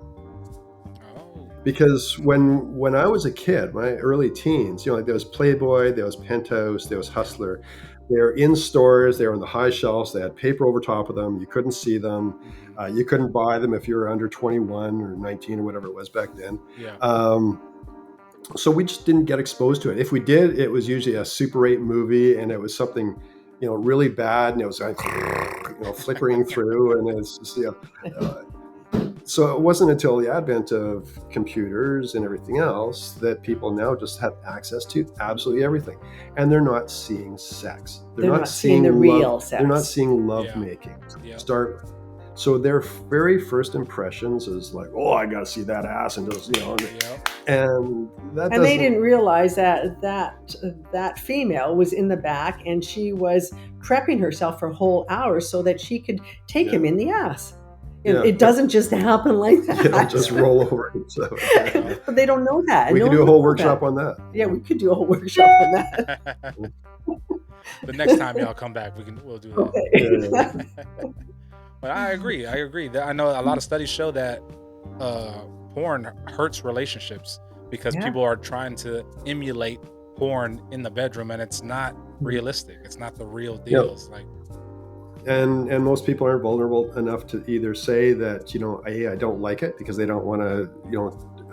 Because when I was a kid, my early teens, there was Playboy, there was Penthouse, there was Hustler. They were in stores, they were on the high shelves, they had paper over top of them, you couldn't see them, you couldn't buy them if you were under 21 or 19 or whatever it was back then. Yeah. So we just didn't get exposed to it. If we did, it was usually a Super 8 movie, and it was something, really bad, and it was like, flickering through, and it's just, so it wasn't until the advent of computers and everything else that people now just have access to absolutely everything. And they're not seeing sex. They're not seeing the real sex. They're not seeing love making. So their very first impressions is like, oh, I got to see that ass, and just, and they didn't realize that female was in the back and she was prepping herself for whole hours so that she could take him in the ass. It doesn't just happen like that. It'll just roll over. So, but they don't know that. We could do a whole workshop on that. Yeah, we could do a whole workshop on that. The next time y'all come back, we'll do that. Okay. But I agree. I know a lot of studies show that porn hurts relationships because people are trying to emulate porn in the bedroom, and it's not realistic. It's not the real deal. It's like. And most people aren't vulnerable enough to either say that, I don't like it, because they don't want to,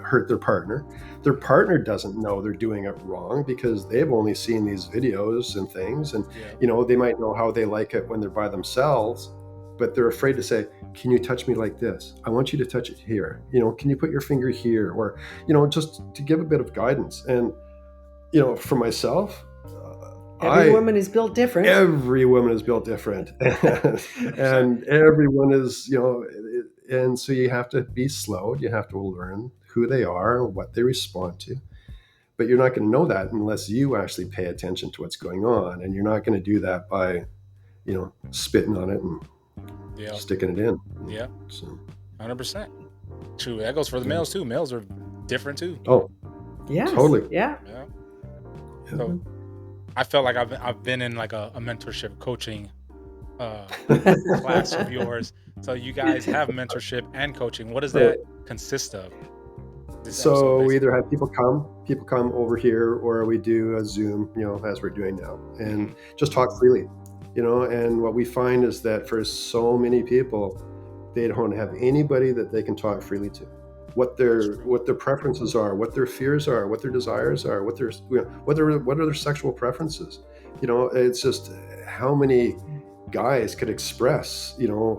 hurt their partner. Their partner doesn't know they're doing it wrong because they've only seen these videos and things. And, they might know how they like it when they're by themselves, but they're afraid to say, can you touch me like this? I want you to touch it here. Can you put your finger here? Or, just to give a bit of guidance. And, for myself, every woman is built different. Every woman is built different. And everyone is, and so you have to be slowed. You have to learn who they are and what they respond to. But you're not going to know that unless you actually pay attention to what's going on. And you're not going to do that by, spitting on it and sticking it in. Yeah. So 100%. True. That goes for the males too. Males are different too. Oh, yeah. Totally. Yeah. So I felt like I've been in like a mentorship coaching class of yours. So you guys have mentorship and coaching. What does that consist of? So we either have people come over here, or we do a Zoom, as we're doing now, and just talk freely, and what we find is that for so many people, they don't have anybody that they can talk freely to. What their preferences are, what their fears are, what their desires are, what are their sexual preferences. It's just how many guys could express,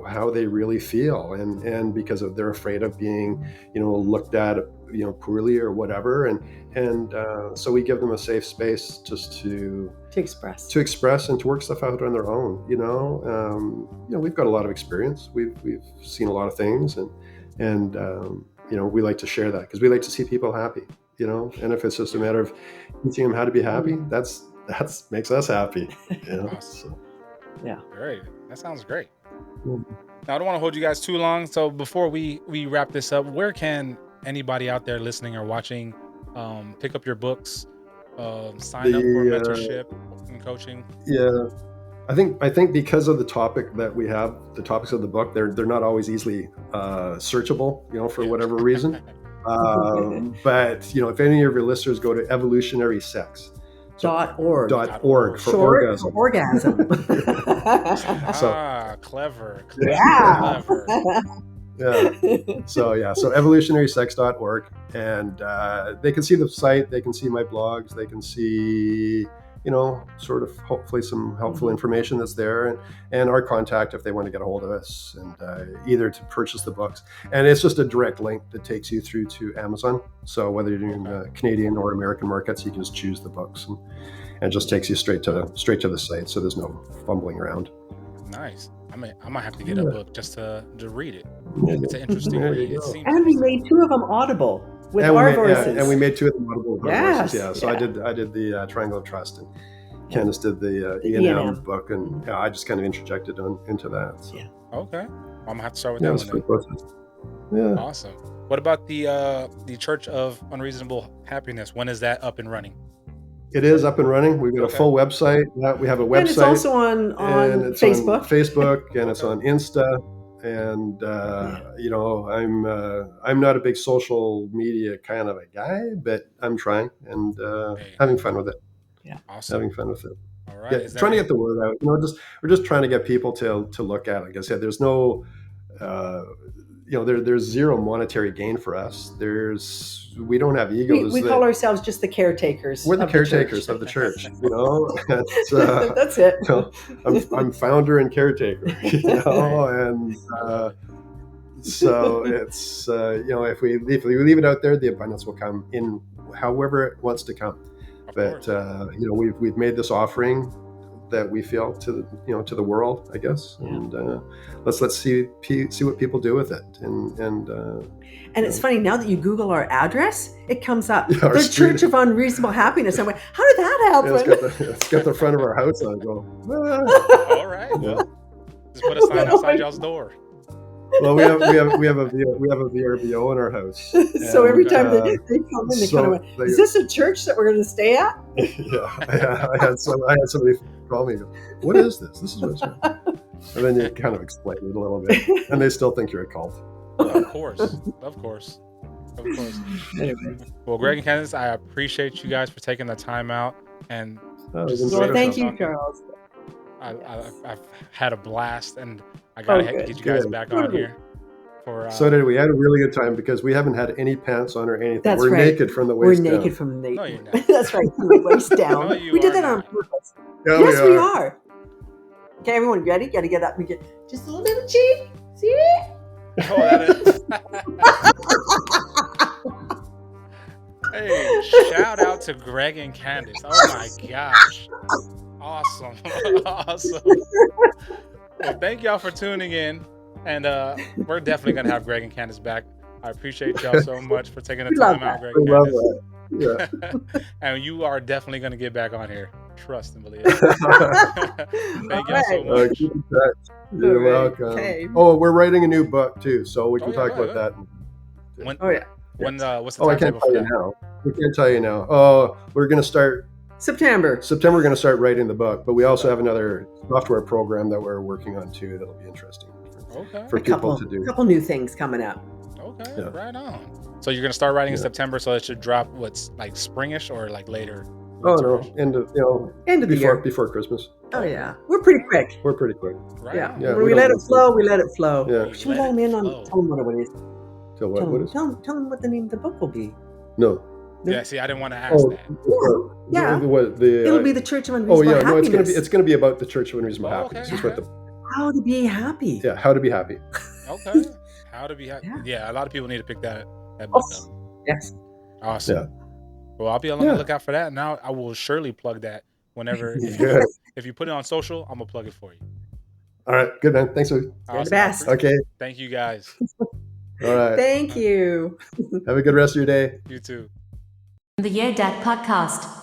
how they really feel, and because they're afraid of being, looked at poorly or whatever, and so we give them a safe space just to express and to work stuff out on their own. We've got a lot of experience. We've seen a lot of things, and we like to share that because we like to see people happy. And if it's just a matter of teaching them how to be happy, that's makes us happy. Awesome. So. Yeah. Great. That sounds great. Now, I don't want to hold you guys too long. So before we wrap this up, where can anybody out there listening or watching pick up your books, sign up for mentorship and coaching? Yeah. I think because of the topic that we have, the topics of the book, they're not always easily searchable, for whatever reason. But if any of your listeners go to evolutionary sex, .org for orgasm. Clever. Yeah. Clever. Yeah. So evolutionarysex.org, and they can see the site, they can see my blogs, they can see sort of hopefully some helpful information that's there, and our contact if they want to get a hold of us, and either to purchase the books. And it's just a direct link that takes you through to Amazon. So whether you're doing Canadian or American markets, you can just choose the books, and it just takes you straight to the site. So there's no fumbling around. Nice. I might have to get a book just to read it. It's an interesting read. And we made 2 of them audible. With our voices. And we made 2 of them audible with our voices. Yeah. So yeah. I did the Triangle of Trust, and Kandace did the E&M book, and I just kind of interjected into that. So. Yeah. Okay. I'm gonna have to start with that one. Process. Yeah. Awesome. What about the Church of Unreasonable Happiness? When is that up and running? It is up and running. We've got a full website. We have a website. And it's also on Facebook. On Facebook, and it's on Insta. And I'm not a big social media kind of a guy, but I'm trying and having fun with it. Yeah, awesome. Having fun with it. All right, trying to get the word out. We're just trying to get people to look at it. Like I said, there's no, there's zero monetary gain for us. We don't have egos. We call ourselves just the caretakers. We're the caretakers of the church. That's it. I'm founder and caretaker. And so it's if we leave it out there, the abundance will come in however it wants to come. But we've made this offering that we feel to the world, I guess, and let's see what people do with it, and it's funny now that you Google our address, it comes up the Church of Unreasonable Happiness. I went, how did that happen? It's got the front of our house on. I go, all right, just put a sign outside y'all's door. Well, we have a VRBO in our house. So every time they come in, they kind of went, "Is this a church that we're going to stay at?" I had somebody call me, "What is this? This is what it's about." And then you kind of explain it a little bit, and they still think you're a cult. Of course. Anyway. Well, Greg and Kandace, I appreciate you guys for taking the time out, and thank you, Charles. I've had a blast, and I gotta get you guys back on here. So did we. Had a really good time because we haven't had any pants on or anything. That's We're right. naked from the waist down. We're naked from the No, you're not. That's right, from the waist down. No, you we did are that on not. purpose. Yeah, We are. Okay, everyone, ready? Got to get up and get just a little cheek. See it? Oh, that is. Hey, shout out to Greg and Kandace. Oh my gosh. Awesome. Well, thank y'all for tuning in. And we're definitely going to have Greg and Kandace back. I appreciate y'all so much for taking the time out, Greg and Kandace. Yeah. And you are definitely going to get back on here. Trust and believe. Thank y'all so much. You're welcome. Okay. Oh, we're writing a new book too, so we can talk about that. What's the I can't tell you now. We can't tell you now. Oh, we're going to start September. We're going to start writing the book, but we also have another software program that we're working on too that'll be interesting for people to do. A couple new things coming up. Okay, right on. So you're going to start writing in September, so it should drop what's like springish or like later? Oh no, end of the year before Christmas. Oh yeah, we're pretty quick. Right. Yeah. When we let it flow, we let it flow. Yeah. Should we let them in on? Tell them what it is. Tell them what the name of the book will be. No. Yeah. See, I didn't want to ask that. It'll be the Church of Unreasonable Happiness. No, it's going to be about the Church of Unreasonable Happiness. Okay. How to be happy. Yeah, how to be happy. Okay. How to be happy. Yeah, a lot of people need to pick that book up. Yes. Awesome. Yeah. Well, I'll be on the lookout for that, and now I will surely plug that whenever Good. if you put it on social, I'm gonna plug it for you. All right. Good, man. Thanks. You're the best. Okay. Thank you guys. All right. Thank you. Have a good rest of your day. You too. The YeahDat Podcast.